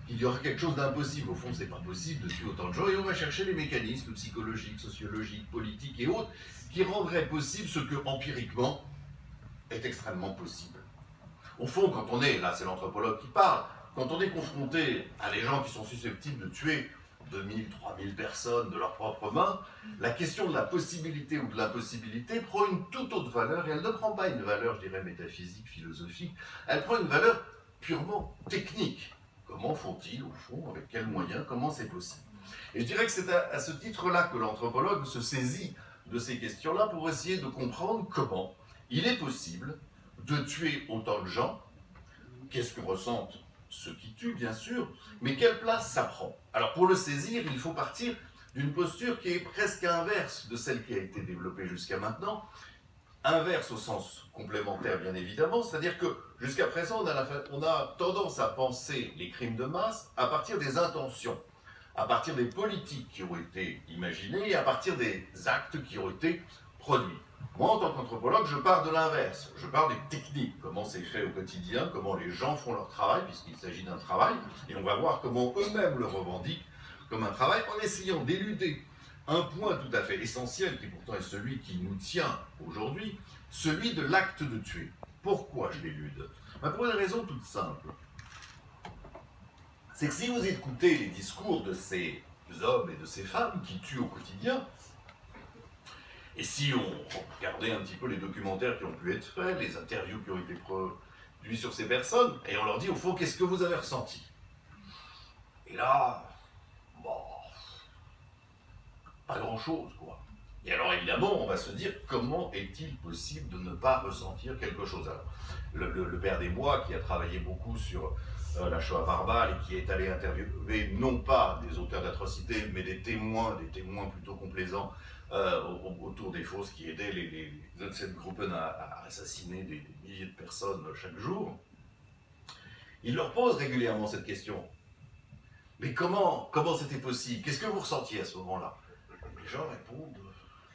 F: qu'il y aura quelque chose d'impossible. Au fond, c'est pas possible de tuer autant de gens, et on va chercher les mécanismes psychologiques, sociologiques, politiques et autres, qui rendraient possible ce que, empiriquement, est extrêmement possible. Au fond, quand on est, là c'est l'anthropologue qui parle, quand on est confronté à des gens qui sont susceptibles de tuer 2000, 3000 personnes de leurs propres mains, la question de la possibilité ou de l'impossibilité prend une toute autre valeur, et elle ne prend pas une valeur, je dirais, métaphysique, philosophique, elle prend une valeur purement technique. Comment font-ils, au fond, avec quels moyens, comment c'est possible? Et je dirais que c'est à ce titre-là que l'anthropologue se saisit de ces questions-là pour essayer de comprendre comment il est possible de tuer autant de gens. Qu'est-ce que ressentent ceux qui tuent, bien sûr, mais quelle place ça prend? Alors pour le saisir, il faut partir d'une posture qui est presque inverse de celle qui a été développée jusqu'à maintenant, inverse au sens complémentaire bien évidemment, c'est-à-dire que jusqu'à présent on a tendance à penser les crimes de masse à partir des intentions, à partir des politiques qui ont été imaginées et à partir des actes qui ont été produits. Moi, en tant qu'anthropologue, je pars de l'inverse. Je pars des techniques, comment c'est fait au quotidien, comment les gens font leur travail, puisqu'il s'agit d'un travail, et on va voir comment eux-mêmes le revendiquent comme un travail, en essayant d'éluder un point tout à fait essentiel, qui pourtant est celui qui nous tient aujourd'hui, celui de l'acte de tuer. Pourquoi je l'élude? Pour une raison toute simple. C'est que si vous écoutez les discours de ces hommes et de ces femmes qui tuent au quotidien, et si on regardait un petit peu les documentaires qui ont pu être faits, les interviews qui ont été produits sur ces personnes, et on leur dit au fond, qu'est-ce que vous avez ressenti? Et là, bon, pas grand-chose, quoi. Et alors évidemment, on va se dire, comment est-il possible de ne pas ressentir quelque chose? Alors, le père des Bois, qui a travaillé beaucoup sur la Shoah barbare et qui est allé interviewer non pas des auteurs d'atrocités, mais des témoins plutôt complaisants, autour des fosses qui aidaient les Einsatzgruppen à assassiner des milliers de personnes chaque jour, il leur pose régulièrement cette question. Mais comment c'était possible? Qu'est-ce que vous ressentiez à ce moment-là? Les gens répondent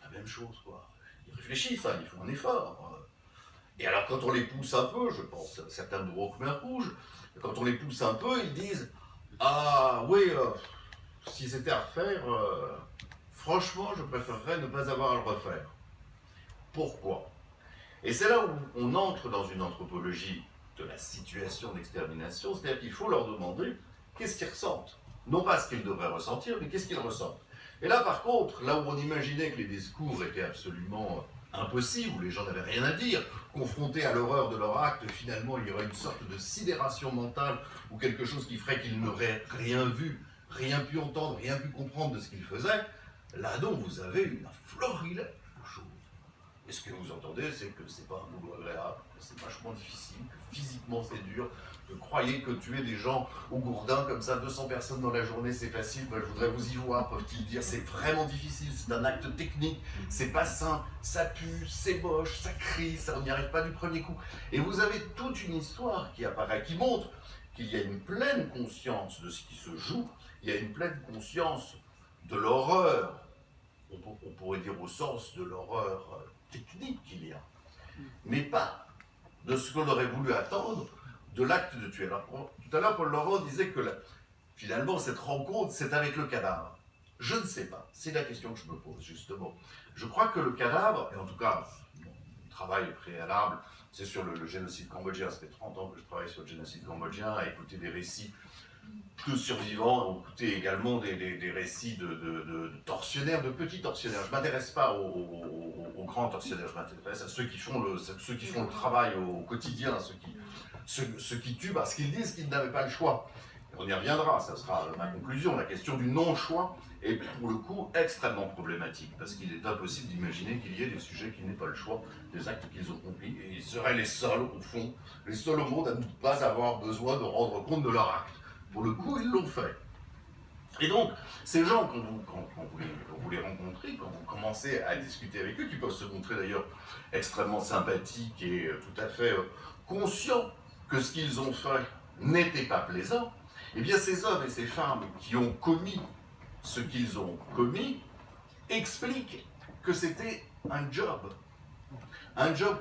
F: la même chose, quoi. Ils réfléchissent, hein, ils font un effort. Et alors quand on les pousse un peu, je pense à certains bourreaux Khmer Rouge, quand on les pousse un peu, ils disent « Ah oui, si c'était à refaire... franchement, je préférerais ne pas avoir à le refaire. » Pourquoi? Et c'est là où on entre dans une anthropologie de la situation d'extermination, c'est-à-dire qu'il faut leur demander qu'est-ce qu'ils ressentent. Non pas ce qu'ils devraient ressentir, mais qu'est-ce qu'ils ressentent. Et là, par contre, là où on imaginait que les discours étaient absolument impossibles, où les gens n'avaient rien à dire, confrontés à l'horreur de leur acte, finalement, il y aurait une sorte de sidération mentale, ou quelque chose qui ferait qu'ils n'auraient rien vu, rien pu entendre, rien pu comprendre de ce qu'ils faisaient. Là donc vous avez une florilège de choses. Et ce que vous entendez, c'est que c'est pas un boulot agréable, que c'est vachement difficile, que physiquement c'est dur, que croyez que tuer des gens au gourdin comme ça, 200 personnes dans la journée, c'est facile, je voudrais vous y voir, peuvent-ils dire, c'est vraiment difficile, c'est un acte technique, c'est pas simple, ça pue, c'est moche, ça crie, ça, on n'y arrive pas du premier coup. Et vous avez toute une histoire qui apparaît, qui montre qu'il y a une pleine conscience de ce qui se joue, il y a une pleine conscience de l'horreur, on pourrait dire au sens de l'horreur technique qu'il y a, mais pas de ce qu'on aurait voulu attendre de l'acte de tuer. Alors, tout à l'heure, Paul Laurent disait que finalement, cette rencontre, c'est avec le cadavre. Je ne sais pas, c'est la question que je me pose, justement. Je crois que le cadavre, et en tout cas, mon travail préalable, c'est sur le génocide cambodgien. Ça fait 30 ans que je travaille sur le génocide cambodgien, à écouter des récits de survivants, écouter également des récits de tortionnaires, de petits tortionnaires. Je ne m'intéresse pas aux grands tortionnaires, je m'intéresse à ceux qui font le travail au quotidien, ceux qui tuent parce qu'ils disent qu'ils n'avaient pas le choix. Et on y reviendra, ça sera ma conclusion. La question du non-choix est pour le coup extrêmement problématique, parce qu'il est impossible d'imaginer qu'il y ait des sujets qui n'aient pas le choix des actes qu'ils ont accomplis, et ils seraient les seuls, au fond, les seuls au monde à ne pas avoir besoin de rendre compte de leur acte. Pour le coup, ils l'ont fait. Et donc, ces gens, quand vous les rencontrez, quand vous commencez à discuter avec eux, qui peuvent se montrer d'ailleurs extrêmement sympathiques et tout à fait conscients que ce qu'ils ont fait n'était pas plaisant, eh bien ces hommes et ces femmes qui ont commis ce qu'ils ont commis expliquent que c'était un job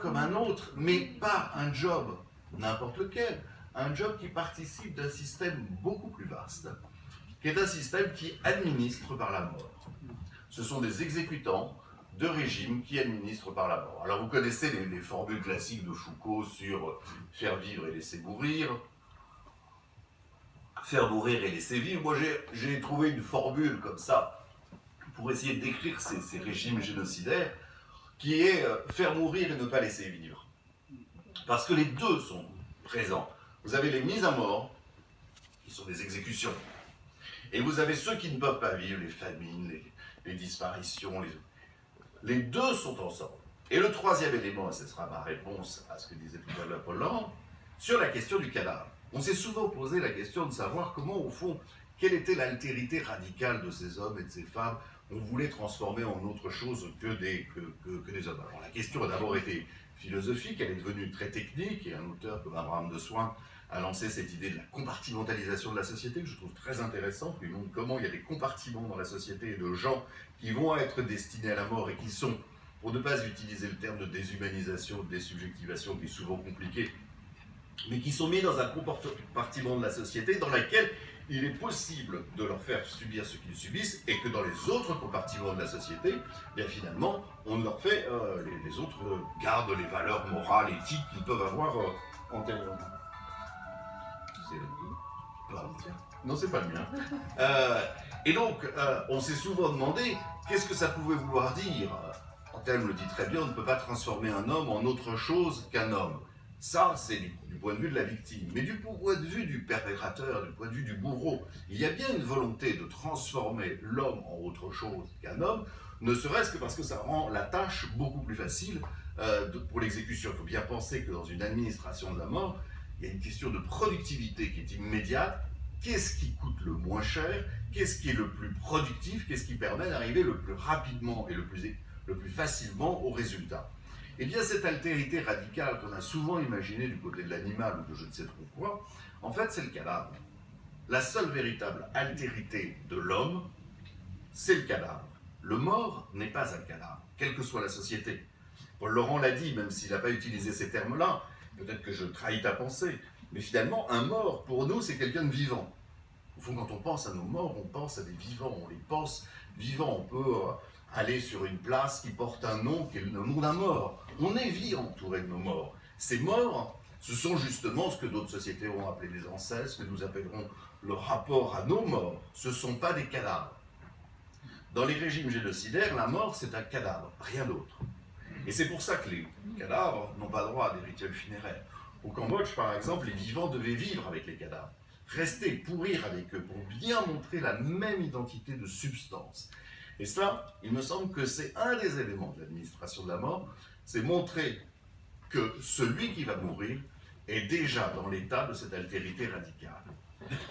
F: comme un autre, mais pas un job n'importe lequel, un job qui participe d'un système beaucoup plus vaste, qui est un système qui administre par la mort. Ce sont des exécutants de régime qui administre par la mort. Alors vous connaissez les formules classiques de Foucault sur faire vivre et laisser mourir, faire mourir et laisser vivre. Moi j'ai trouvé une formule comme ça pour essayer de décrire ces régimes génocidaires qui est faire mourir et ne pas laisser vivre. Parce que les deux sont présents. Vous avez les mises à mort, qui sont des exécutions, et vous avez ceux qui ne peuvent pas vivre, les famines, les disparitions, les deux sont ensemble. Et le troisième élément, et ce sera ma réponse à ce que disait tout à l'heure Paul Laurent, sur la question du cadavre. On s'est souvent posé la question de savoir comment, au fond, quelle était l'altérité radicale de ces hommes et de ces femmes qu'on voulait transformer en autre chose que des hommes. Alors la question a d'abord été philosophique, elle est devenue très technique, et un auteur comme Abraham de Soin a lancé cette idée de la compartimentalisation de la société, que je trouve très intéressante, qui montre comment il y a des compartiments dans la société et de gens qui vont être destinés à la mort et qui sont, pour ne pas utiliser le terme de déshumanisation, de désubjectivation, qui est souvent compliqué, mais qui sont mis dans un compartiment de la société dans lequel il est possible de leur faire subir ce qu'ils subissent, et que dans les autres compartiments de la société, bien finalement, on leur fait, les autres gardent les valeurs morales, éthiques qu'ils peuvent avoir antérieurement. Non, c'est pas le mien. Et donc, on s'est souvent demandé, qu'est-ce que ça pouvait vouloir dire? Antelme le dit très bien, on ne peut pas transformer un homme en autre chose qu'un homme. Ça, c'est du point de vue de la victime. Mais du point de vue du perpétrateur, du point de vue du bourreau, il y a bien une volonté de transformer l'homme en autre chose qu'un homme, ne serait-ce que parce que ça rend la tâche beaucoup plus facile pour l'exécution. Il faut bien penser que dans une administration de la mort, il y a une question de productivité qui est immédiate. Qu'est-ce qui coûte le moins cher? Qu'est-ce qui est le plus productif? Qu'est-ce qui permet d'arriver le plus rapidement et le plus facilement au résultat? Eh bien, cette altérité radicale qu'on a souvent imaginée du côté de l'animal ou de je ne sais trop quoi, en fait, c'est le cadavre. La seule véritable altérité de l'homme, c'est le cadavre. Le mort n'est pas un cadavre, quelle que soit la société. Paul Laurent l'a dit, même s'il n'a pas utilisé ces termes-là, peut-être que je trahis ta pensée, mais finalement, un mort, pour nous, c'est quelqu'un de vivant. Au fond, quand on pense à nos morts, on pense à des vivants, on les pense vivants. On peut aller sur une place qui porte un nom, qui est le nom d'un mort. On est vivant entouré de nos morts. Ces morts, ce sont justement ce que d'autres sociétés ont appelé les ancêtres, ce que nous appellerons le rapport à nos morts. Ce ne sont pas des cadavres. Dans les régimes génocidaires, la mort, c'est un cadavre, rien d'autre. Et c'est pour ça que les cadavres n'ont pas droit à des rituels funéraires. Au Cambodge, par exemple, les vivants devaient vivre avec les cadavres, rester, pourrir avec eux, pour bien montrer la même identité de substance. Et cela, il me semble que c'est un des éléments de l'administration de la mort, c'est montrer que celui qui va mourir est déjà dans l'état de cette altérité radicale.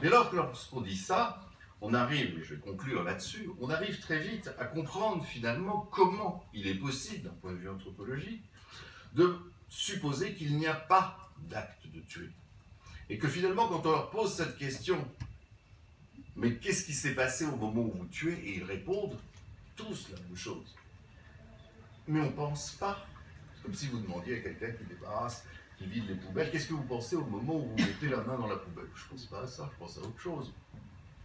F: Mais lorsqu'on dit ça, on arrive, et je vais conclure là-dessus, on arrive très vite à comprendre finalement comment il est possible, d'un point de vue anthropologique, de supposer qu'il n'y a pas d'acte de tuer. Et que finalement, quand on leur pose cette question, mais qu'est-ce qui s'est passé au moment où vous tuez? Et ils répondent tous la même chose. Mais on ne pense pas. C'est comme si vous demandiez à quelqu'un qui débarrasse, qui vide les poubelles, qu'est-ce que vous pensez au moment où vous mettez la main dans la poubelle? Je ne pense pas à ça, je pense à autre chose.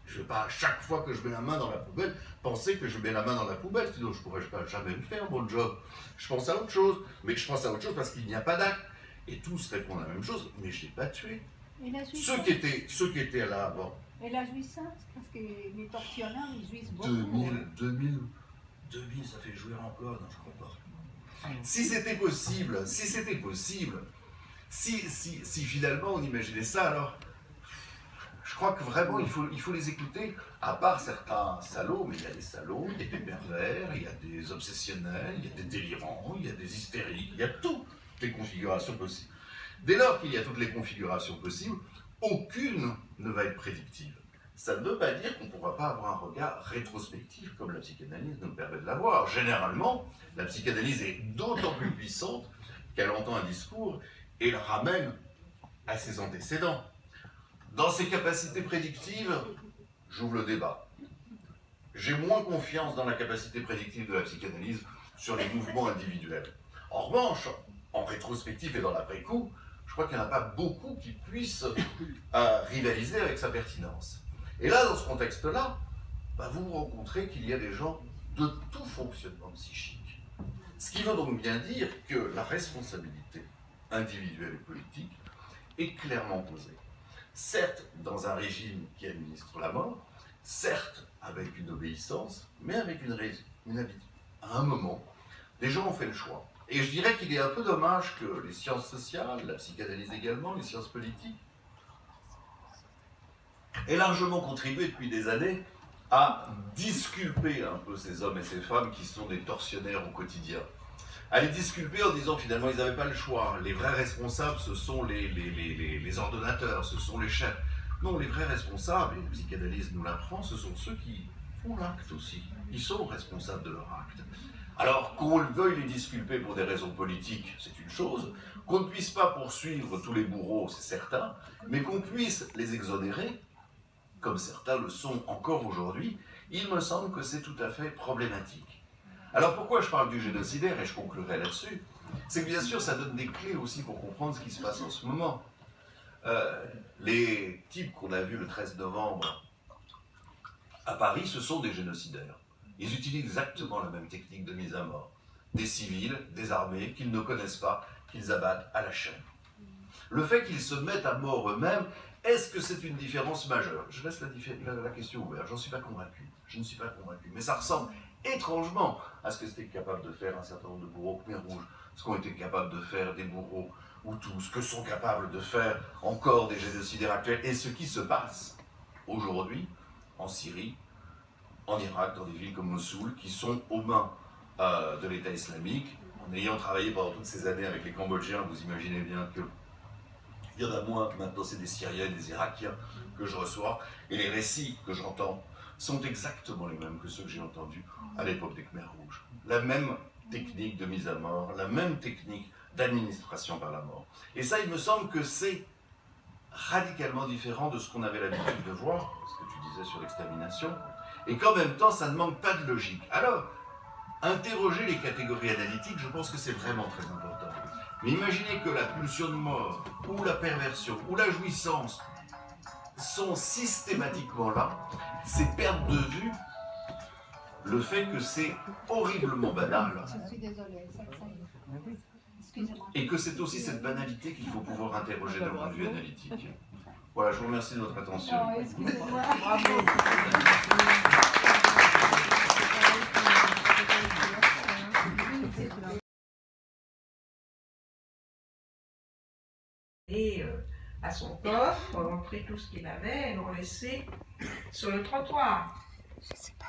F: Je ne vais pas à chaque fois que je mets la main dans la poubelle penser que je mets la main dans la poubelle, sinon je ne pourrais pas jamais le faire, mon job. Je pense à autre chose, mais je pense à autre chose parce qu'il n'y a pas d'acte. Et tous répondent la même chose, mais je ne l'ai pas tué.
B: Et la
F: Ceux qui étaient là avant.
B: Et la jouissance, parce que les tortionnaires, ils jouissent beaucoup.
F: 2000, ça fait jouer encore, non, je crois pas. Si c'était possible, si finalement on imaginait ça, alors je crois que vraiment il faut les écouter, à part certains salauds, mais il y a des salauds, il y a des pervers, il y a des obsessionnels, il y a des délirants, il y a des hystériques, il y a toutes les configurations possibles. Dès lors qu'il y a toutes les configurations possibles, aucune ne va être prédictive. Ça ne veut pas dire qu'on ne pourra pas avoir un regard rétrospectif comme la psychanalyse nous permet de l'avoir. Généralement, la psychanalyse est d'autant plus puissante qu'elle entend un discours et le ramène à ses antécédents. Dans ses capacités prédictives, j'ouvre le débat. J'ai moins confiance dans la capacité prédictive de la psychanalyse sur les mouvements individuels. En revanche, en rétrospectif et dans l'après-coup, je crois qu'il n'y en a pas beaucoup qui puissent rivaliser avec sa pertinence. Et là, dans ce contexte-là, vous rencontrez qu'il y a des gens de tout fonctionnement psychique. Ce qui veut donc bien dire que la responsabilité individuelle et politique est clairement posée. Certes, dans un régime qui administre la mort, certes, avec une obéissance, mais avec une habitude. À un moment, les gens ont fait le choix. Et je dirais qu'il est un peu dommage que les sciences sociales, la psychanalyse également, les sciences politiques, aient largement contribué depuis des années à disculper un peu ces hommes et ces femmes qui sont des tortionnaires au quotidien. À les disculper en disant finalement ils n'avaient pas le choix. Les vrais responsables, ce sont les ordonnateurs, ce sont les chefs. Non, les vrais responsables, et la psychanalyse nous l'apprend, ce sont ceux qui font l'acte aussi. Ils sont responsables de leur acte. Alors qu'on veuille les disculper pour des raisons politiques, c'est une chose. Qu'on ne puisse pas poursuivre tous les bourreaux, c'est certain. Mais qu'on puisse les exonérer, comme certains le sont encore aujourd'hui, il me semble que c'est tout à fait problématique. Alors pourquoi je parle du génocidaire, et je conclurai là-dessus, c'est que bien sûr ça donne des clés aussi pour comprendre ce qui se passe en ce moment. Les types qu'on a vus le 13 novembre à Paris, ce sont des génocidaires. Ils utilisent exactement la même technique de mise à mort. Des civils, des armés, qu'ils ne connaissent pas, qu'ils abattent à la chaîne. Le fait qu'ils se mettent à mort eux-mêmes, est-ce que c'est une différence majeure? Je laisse la question ouverte, j'en suis pas convaincu. Je ne suis pas convaincu. Mais ça ressemble étrangement à ce que c'était capable de faire un certain nombre de bourreaux Khmer Rouge, ce qu'ont été capables de faire des bourreaux Hutus, ce que sont capables de faire encore des génocidaires actuels, et ce qui se passe aujourd'hui en Syrie, en Irak, dans des villes comme Mossoul, qui sont aux mains de l'État islamique. En ayant travaillé pendant toutes ces années avec les Cambodgiens, vous imaginez bien que il y en a moins, maintenant c'est des Syriens, des Irakiens que je reçois, et les récits que j'entends sont exactement les mêmes que ceux que j'ai entendus à l'époque des Khmer Rouges. La même technique de mise à mort, la même technique d'administration par la mort. Et ça, il me semble que c'est radicalement différent de ce qu'on avait l'habitude de voir, ce que tu disais sur l'extermination, et qu'en même temps, ça ne manque pas de logique. Alors, interroger les catégories analytiques, je pense que c'est vraiment très important. Mais imaginez que la pulsion de mort, ou la perversion, ou la jouissance sont systématiquement là, c'est perdre de vue le fait que c'est horriblement banal.
B: Je suis désolée, ça y est. Excusez-moi.
F: Et que c'est aussi cette banalité qu'il faut pouvoir interroger d'un point de vue analytique. Voilà, je vous remercie de votre attention.
B: Oh, excusez-moi.
G: Et à son coffre, ont pris tout ce qu'il avait et l'ont laissé sur le trottoir.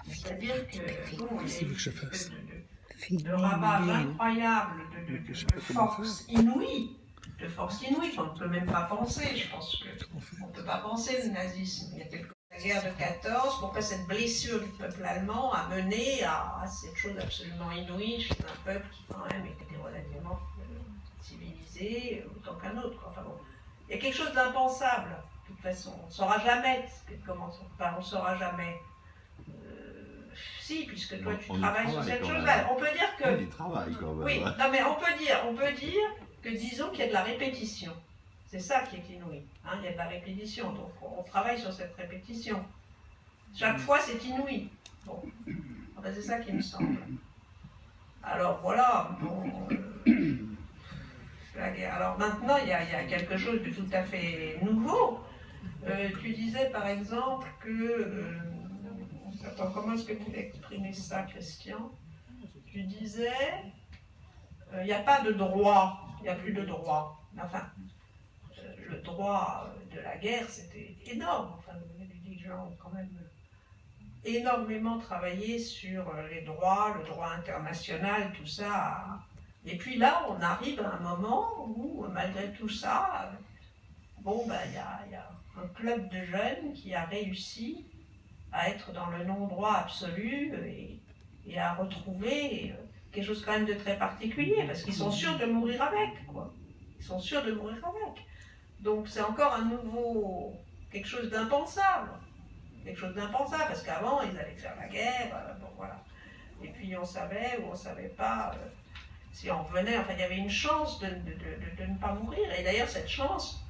G: C'est-à-dire que bon, il y a une espèce de rabat incroyable, de force inouïe. De force inouïe, on ne peut même pas penser. Je pense qu'on ne peut pas penser le nazisme. Il y a la guerre de 14, pourquoi cette blessure du peuple allemand a mené à cette chose absolument inouïe chez un peuple qui quand même était relativement civilisé autant qu'un autre. Enfin bon, il y a quelque chose d'impensable. De toute façon, on ne saura jamais comment on ne saura jamais. Si, puisque toi tu travailles sur cette chose-là. On peut dire que.
H: Il travaille quand même.
G: Oui, non mais on peut dire que disons qu'il y a de la répétition. C'est ça qui est inouï. Hein, il y a de la répétition, donc on travaille sur cette répétition. Chaque fois c'est inouï. Bon, enfin, c'est ça qui me semble. Alors voilà, bon, la guerre. Alors maintenant il y a quelque chose de tout à fait nouveau. Tu disais par exemple que... attends, comment est-ce que tu as exprimé ça, Christian? Tu disais, il n'y a pas de droit, il n'y a plus de droit. Enfin, le droit de la guerre, c'était énorme. Enfin, les gens ont quand même énormément travaillé sur les droits, le droit international, tout ça. Et puis là, on arrive à un moment où, malgré tout ça, bon, ben, y a un club de jeunes qui a réussi à être dans le non-droit absolu et à retrouver quelque chose quand même de très particulier, parce qu'ils sont sûrs de mourir avec, quoi. Ils sont sûrs de mourir avec. Donc c'est encore un nouveau, quelque chose d'impensable. Quelque chose d'impensable, parce qu'avant, ils allaient faire la guerre, bon voilà. Et puis on savait ou on savait pas si on revenait, enfin il y avait une chance de ne pas mourir. Et d'ailleurs cette chance,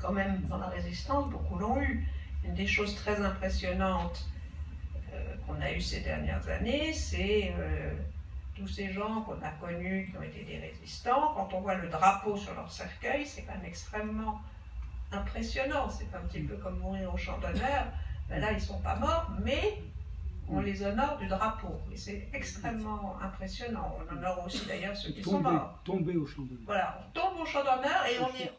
G: quand même dans la résistance, beaucoup l'ont eu. Une des choses très impressionnantes qu'on a eues ces dernières années, c'est tous ces gens qu'on a connus, qui ont été des résistants, quand on voit le drapeau sur leur cercueil, c'est quand même extrêmement impressionnant. C'est un petit peu comme mourir au champ d'honneur. Ben là, ils ne sont pas morts, mais on les honore du drapeau. Et c'est extrêmement impressionnant. On honore aussi d'ailleurs ceux qui sont morts.
E: Tomber au champ d'honneur.
G: Voilà, on tombe au champ d'honneur et on est